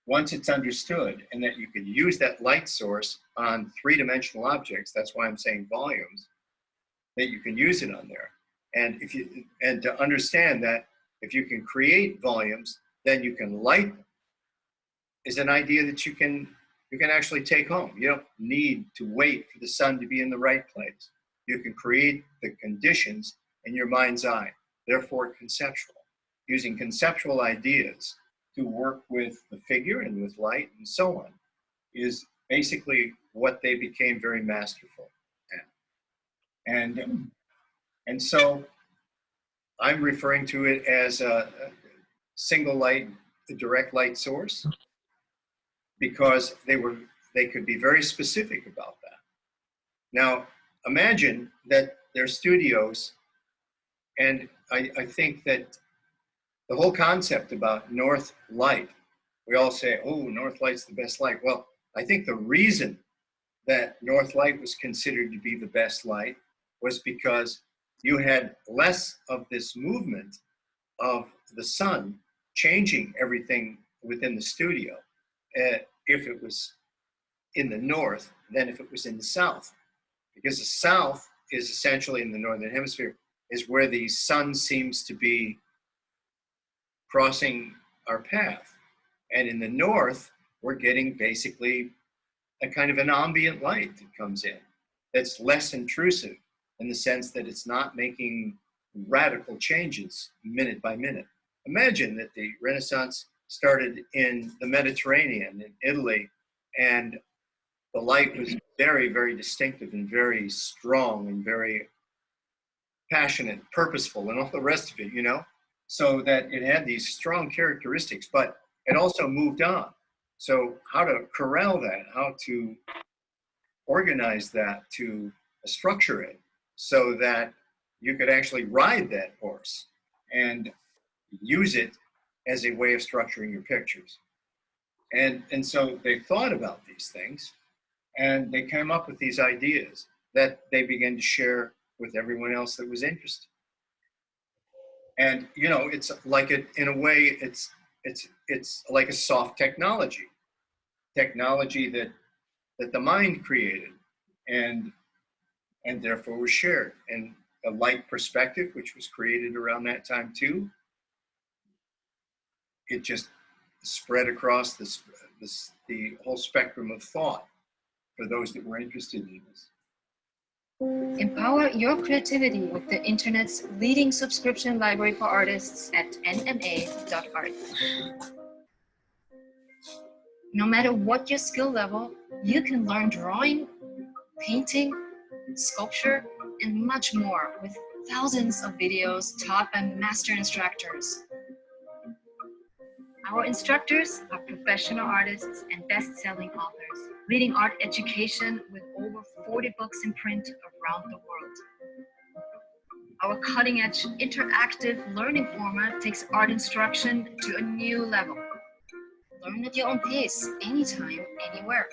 once it's understood and that you can use that light source on three-dimensional objects, that's why I'm saying volumes, that you can use it on there. And to understand that if you can create volumes, then you can light them, is an idea that you can actually take home. You don't need to wait for the sun to be in the right place. You can create the conditions in your mind's eye, therefore conceptual. Using conceptual ideas to work with the figure and with light and so on is basically what they became very masterful at. And so I'm referring to it as a single light, a direct light source, because they could be very specific about that. Now, imagine that their studios, and I think that the whole concept about north light, we all say, oh, north light's the best light. Well, I think the reason that north light was considered to be the best light was because you had less of this movement of the sun changing everything within the studio if it was in the north than if it was in the south. Because the south is essentially in the northern hemisphere, is where the sun seems to be crossing our path. And in the north, we're getting basically a kind of an ambient light that comes in that's less intrusive in the sense that it's not making radical changes minute by minute. Imagine that the Renaissance started in the Mediterranean, in Italy, and the light was very, very distinctive and very strong and very passionate, purposeful, and all the rest of it, you know? So that it had these strong characteristics, but it also moved on. So how to corral that, how to organize that, to structure it so that you could actually ride that horse and use it as a way of structuring your pictures. And so they thought about these things and they came up with these ideas that they began to share with everyone else that was interested. And you know, it's like in a way, it's like a soft technology that the mind created, and therefore was shared. And a light perspective, which was created around that time too, it just spread across the whole spectrum of thought for those that were interested in this. Empower your creativity with the internet's leading subscription library for artists at nma.art. No matter what your skill level, you can learn drawing, painting, sculpture, and much more with thousands of videos taught by master instructors. Our instructors are professional artists and best-selling authors, leading art education with over 40 books in print around the world. Our cutting-edge interactive learning format takes art instruction to a new level. Learn at your own pace, anytime, anywhere.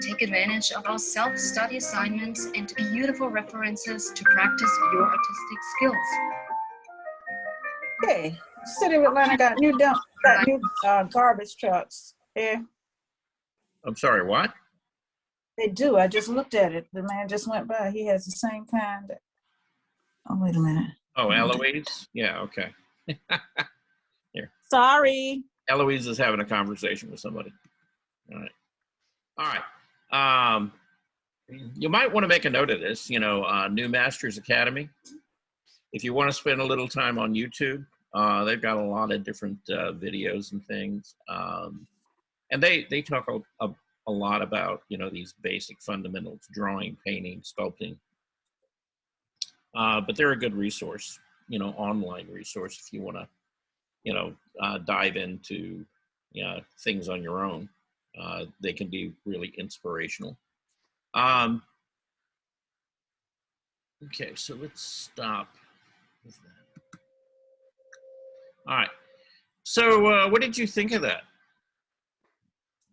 Take advantage of our self-study assignments and beautiful references to practice your artistic skills. Hey, City of Atlanta got new garbage trucks. Yeah, I'm sorry, what? they do. I just looked at it. The man just went by. He has the same kind. Oh, wait a minute. Oh, Eloise? Yeah, okay. Sorry. Eloise is having a conversation with somebody. All right. All right. You might want to make a note of this, you know, New Masters Academy. If you want to spend a little time on YouTube, they've got a lot of different videos and things. And they talk a lot about, you know, these basic fundamentals, drawing, painting, sculpting. But they're a good resource, you know, online resource if you want to, you know, dive into, you know, things on your own. They can be really inspirational. Okay, so let's stop with that. All right. So what did you think of that?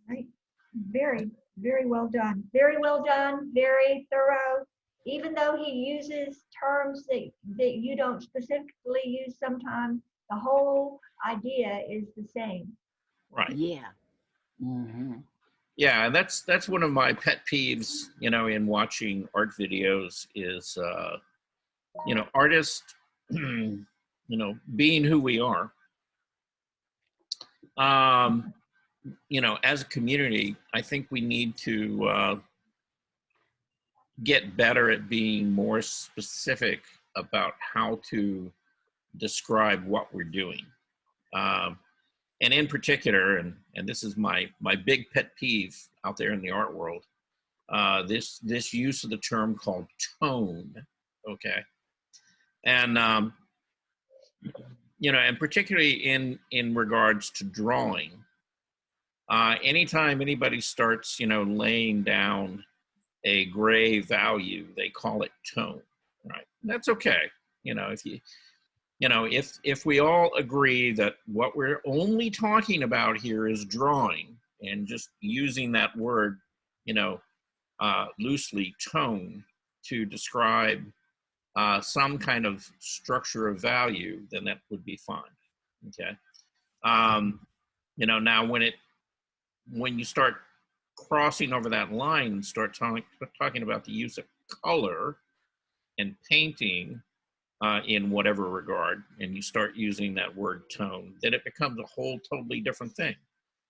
Right. Very, very well done. Very well done. Very thorough. Even though he uses terms that you don't specifically use sometimes, the whole idea is the same. Right. Yeah. Mm-hmm. Yeah, and that's one of my pet peeves, in watching art videos is, artists, being who we are, as a community, I think we need to get better at being more specific about how to describe what we're doing. And in particular, and this is my big pet peeve out there in the art world, this use of the term called tone, okay? And, and particularly in regards to drawing, anytime anybody starts, laying down a gray value, they call it tone, right? That's okay. If we all agree that what we're only talking about here is drawing and just using that word, loosely, tone, to describe some kind of structure of value, then that would be fine. Okay. Now when you start crossing over that line and start talking about the use of color and painting in whatever regard, and you start using that word tone, then it becomes a whole totally different thing,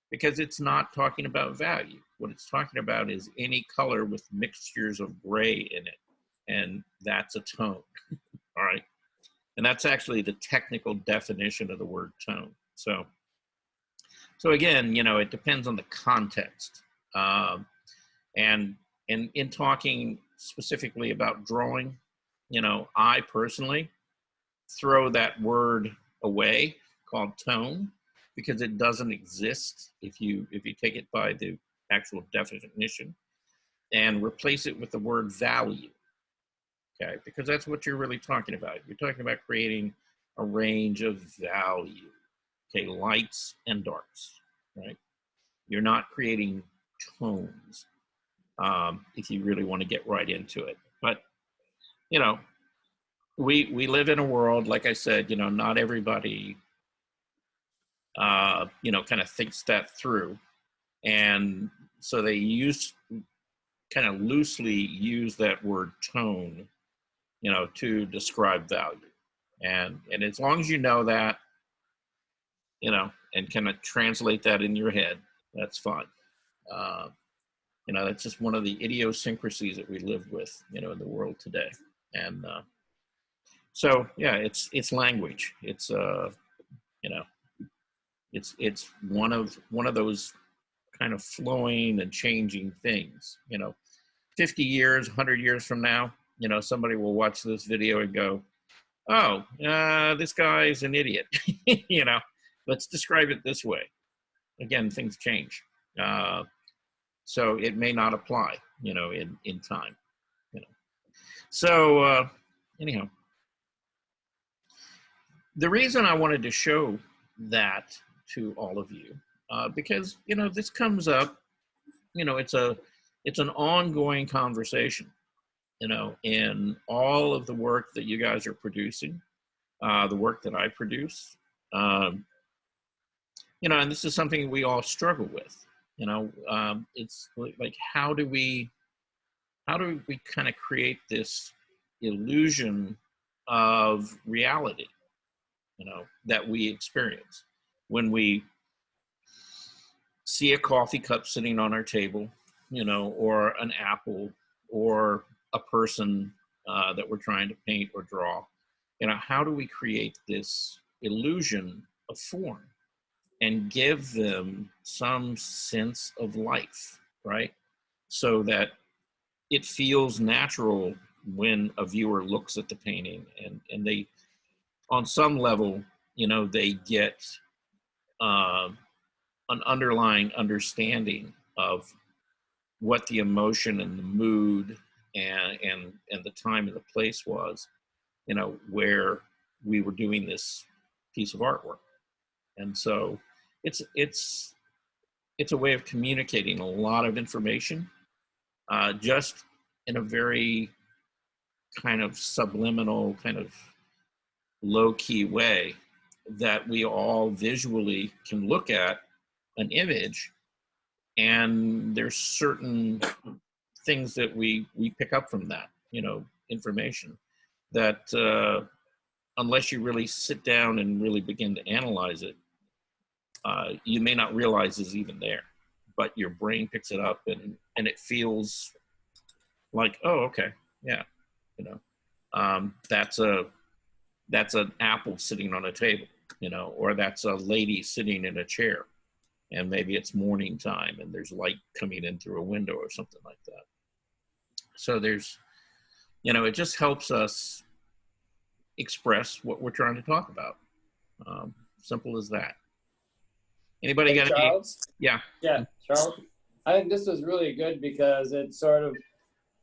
because it's not talking about value. What it's talking about is any color with mixtures of gray in it, and that's a tone. All right. And that's actually the technical definition of the word tone. So again, it depends on the context. And in talking specifically about drawing, I personally throw that word away, called tone, because it doesn't exist if you take it by the actual definition, and replace it with the word value. Okay, because that's what you're really talking about. You're talking about creating a range of value. Okay, lights and darks, right? You're not creating tones, if you really want to get right into it. But, we live in a world, like I said, not everybody, kind of thinks that through. And so they kind of loosely use that word tone, to describe value. And as long as you know that, and kind of translate that in your head, that's fine. That's just one of the idiosyncrasies that we live with, in the world today. And so, yeah, it's language. It's it's one of those kind of flowing and changing things. 50 years, 100 years from now, somebody will watch this video and go, oh, this guy's an idiot. Let's describe it this way. Again, things change. So it may not apply, in time. So anyhow, the reason I wanted to show that to all of you, because, this comes up, it's an ongoing conversation, in all of the work that you guys are producing, the work that I produce, and this is something we all struggle with. It's like, how do we kind of create this illusion of reality, that we experience when we see a coffee cup sitting on our table, or an apple, or a person that we're trying to paint or draw. How do we create this illusion of form and give them some sense of life, right? So that it feels natural when a viewer looks at the painting, and they, on some level, they get an underlying understanding of what the emotion and the mood and the time and the place was, where we were doing this piece of artwork. And so it's a way of communicating a lot of information, just in a very kind of subliminal, kind of low-key way that we all visually can look at an image, and there's certain things that we pick up from that, you know, information that unless you really sit down and really begin to analyze it, you may not realize is even there, but your brain picks it up and it feels like, oh, okay, yeah, you know, that's an apple sitting on a table, you know, or that's a lady sitting in a chair, and maybe it's morning time and there's light coming in through a window or something like that. So there's, you know, it just helps us express what we're trying to talk about. Simple as that. Anybody Hey, got any? Charles? Yeah. Yeah, Charles. I think this is really good because it sort of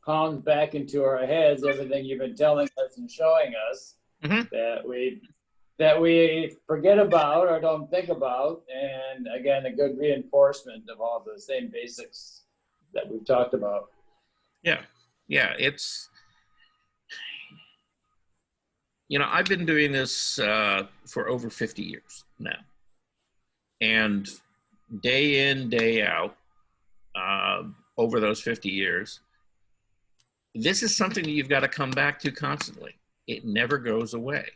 calms back into our heads everything you've been telling us and showing us that we forget about or don't think about. And again, a good reinforcement of all the same basics that we've talked about. Yeah. Yeah. It's, you know, I've been doing this for over 50 years now. And day in, day out, over those 50 years, this is something that you've got to come back to constantly. It never goes away.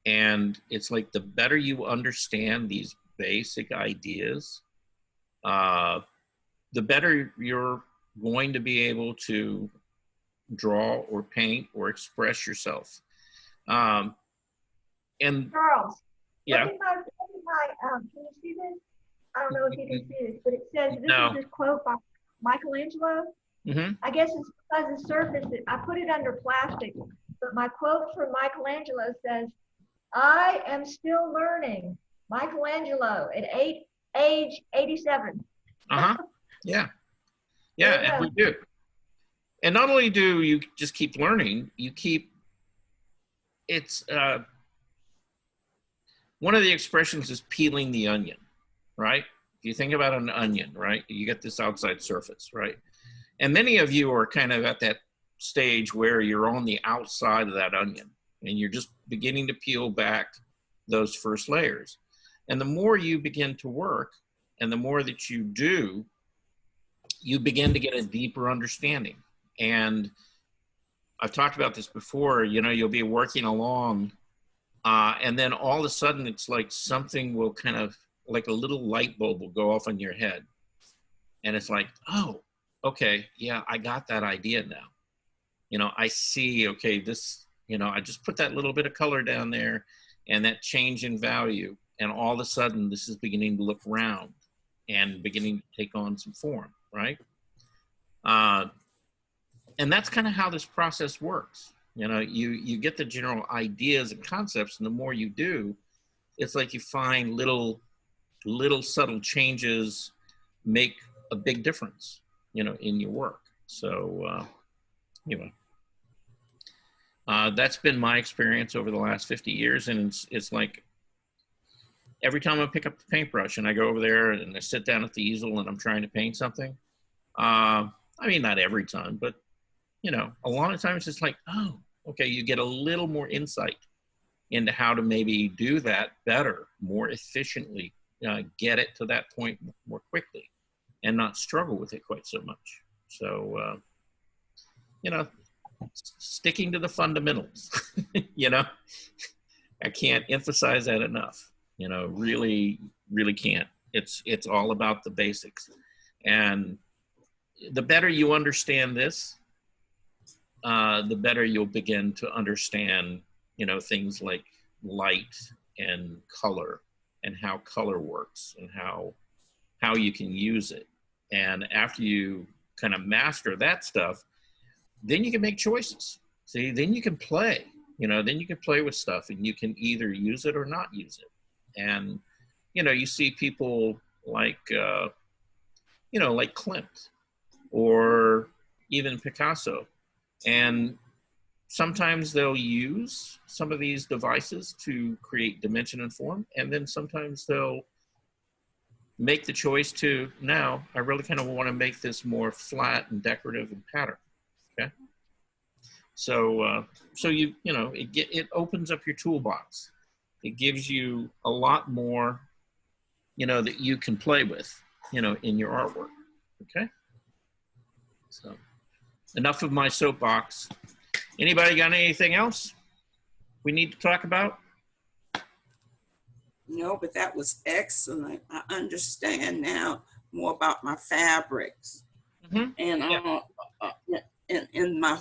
And it's like the better you understand these basic ideas, the better you're going to be able to draw or paint or express yourself. And Charles, yeah, look at my, can you see this? I don't know if you can see this, but it says, this No. is this quote by Michelangelo. I guess it's because the surface, I put it under plastic, but my quote from Michelangelo says, I am still learning. Michelangelo at age 87. Yeah. Yeah, and we do. And not only do you just keep learning, you keep, it's, one of the expressions is peeling the onion, right? If you think about an onion, right? You get this outside surface, right? And many of you are kind of at that stage where you're on the outside of that onion and you're just beginning to peel back those first layers. And the more you begin to work and the more that you do, you begin to get a deeper understanding. And I've talked about this before, you know, you'll be working along and then all of a sudden it's like something will kind of, like a little light bulb will go off in your head. And it's like, oh, okay, yeah, I got that idea now. You know, I see, okay, this, you know, I just put that little bit of color down there and that change in value. And all of a sudden this is beginning to look round and beginning to take on some form, right? And that's kind of how this process works. You know, you get the general ideas and concepts, and the more you do, it's like you find little subtle changes make a big difference, you know, in your work. So, anyway, that's been my experience over the last 50 years. And it's like every time I pick up the paintbrush and I go over there and I sit down at the easel and I'm trying to paint something, I mean, not every time, but, you know, a lot of times it's like, oh, okay, you get a little more insight into how to maybe do that better, more efficiently, get it to that point more quickly and not struggle with it quite so much. So, you know, sticking to the fundamentals, you know, I can't emphasize that enough, you know, really, really can't. It's all about the basics. And the better you understand this, the better you'll begin to understand, you know, things like light and color and how color works and how you can use it. And after you kind of master that stuff, then you can make choices. See, then you can play, you know, then you can play with stuff and you can either use it or not use it. And, you know, you see people like, you know, like Klimt or even Picasso. And sometimes they'll use some of these devices to create dimension and form. And then sometimes they'll make the choice to, now I really kind of want to make this more flat and decorative and pattern. Okay. So, so you know, it opens up your toolbox. It gives you a lot more, that you can play with, in your artwork. Okay. So enough of my soapbox. Anybody got anything else we need to talk about? No, but that was excellent. I understand now more about my fabrics. Mm-hmm. And in my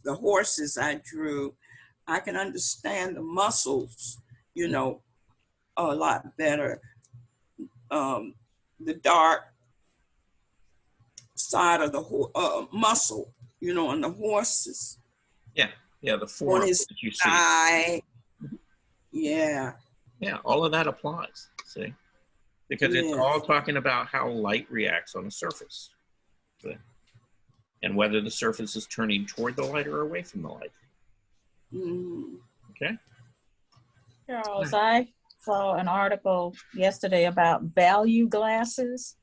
the horses I drew, I can understand the muscles, a lot better. The dark side of the muscle, on the horses. Yeah, the form on his that you see. eye. Yeah. Yeah, all of that applies, see? Because it's all talking about how light reacts on the surface. See? And whether the surface is turning toward the light or away from the light. Okay? Charles, I saw an article yesterday about value glasses.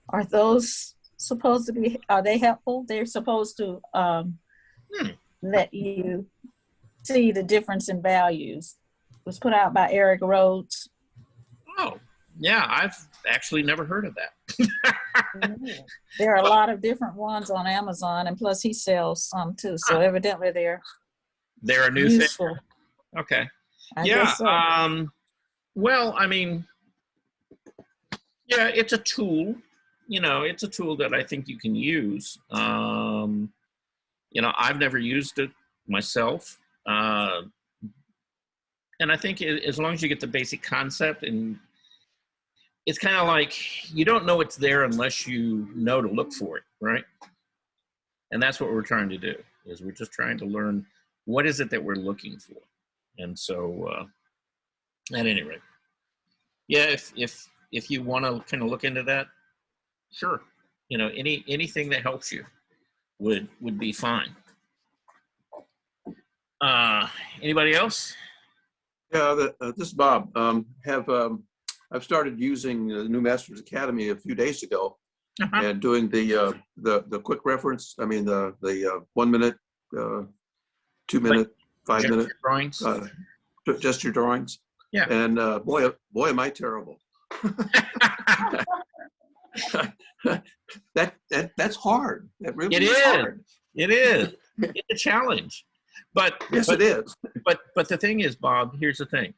Are those supposed to be, are they helpful? They're supposed to let you see the difference in values. It was put out by Eric Rhodes. Oh, yeah, I've actually never heard of that. There are a lot of different ones on Amazon, and plus he sells some too. So evidently they're a new useful. thing. Okay. I guess so. Well, I mean, yeah, it's a tool. It's a tool that I think you can use. I've never used it myself. And I think as long as you get the basic concept, and it's kind of like you don't know it's there unless you know to look for it, right? And that's what we're trying to do, is we're just trying to learn what is it that we're looking for. And so, at any rate, yeah, if you want to kind of look into that, sure. Anything that helps you would be fine. Anybody else? Yeah, this is Bob. I've started using the New Masters Academy a few days ago, and doing the quick reference. I mean the 1 minute, 2 minute, 5 minute drawings. Gesture drawings. Yeah. And boy, am I terrible. That's hard. That really is hard. It is. It's a challenge. But yes, it is. But the thing is, Bob, here's the thing.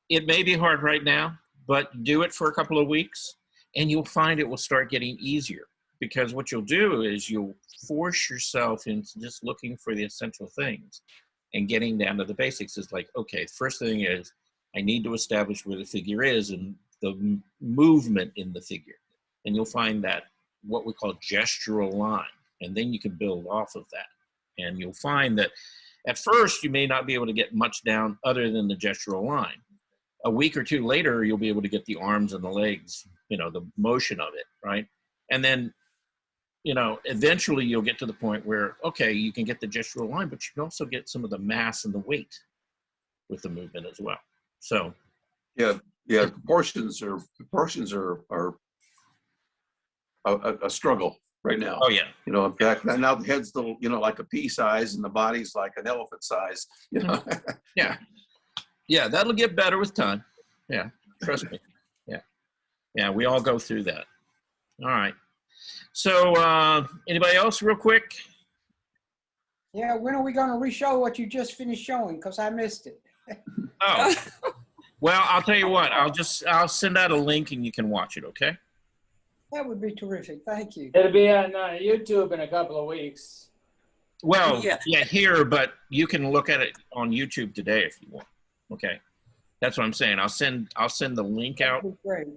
It may be hard right now, but do it for a couple of weeks and you'll find it will start getting easier, because what you'll do is you'll force yourself into just looking for the essential things and getting down to the basics. Is like, okay, first thing is I need to establish where the figure is and the movement in the figure. And you'll find that what we call gestural line. And then you can build off of that. And you'll find that at first you may not be able to get much down other than the gestural line. A week or two later, you'll be able to get the arms and the legs, the motion of it, right? And then, eventually you'll get to the point where, okay, you can get the gestural line, but you can also get some of the mass and the weight with the movement as well. So, yeah, proportions are a struggle right now. Oh yeah. In fact, now the head's still, like a pea size, and the body's like an elephant size. Yeah, that'll get better with time. Yeah, trust me. Yeah, we all go through that. All right. So, anybody else, real quick? Yeah, when are we going to re-show what you just finished showing? Because I missed it. Oh, well, I'll tell you what. I'll send out a link and you can watch it. Okay. That would be terrific. Thank you. It'll be on YouTube in a couple of weeks. Well, yeah, here, but you can look at it on YouTube today if you want. Okay, that's what I'm saying. I'll send the link out. That'd be great.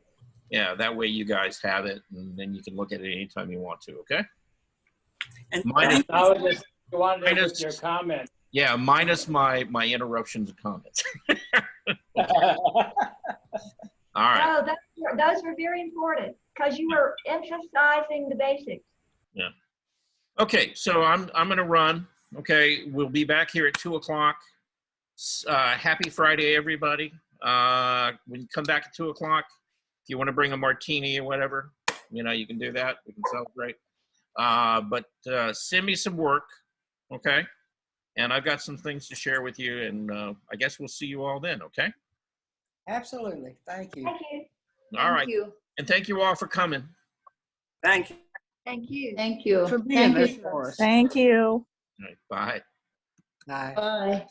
Yeah, that way you guys have it, and then you can look at it anytime you want to. Okay. And I was just wondering with your comment. Yeah, minus my interruptions and comments. All right. No, those were very important because you were emphasizing the basics. Yeah. Okay, so I'm going to run. Okay, we'll be back here at 2:00. Happy Friday, everybody. When you come back at 2:00, if you want to bring a martini or whatever, you can do that. We can celebrate. But send me some work, okay? And I've got some things to share with you, and I guess we'll see you all then, okay? Absolutely. Thank you. Thank you. All right. Thank you. And thank you all for coming. Thank you. Thank you. Thank you. For being Thank there you. for us. Thank you. All right, bye. Bye. Bye.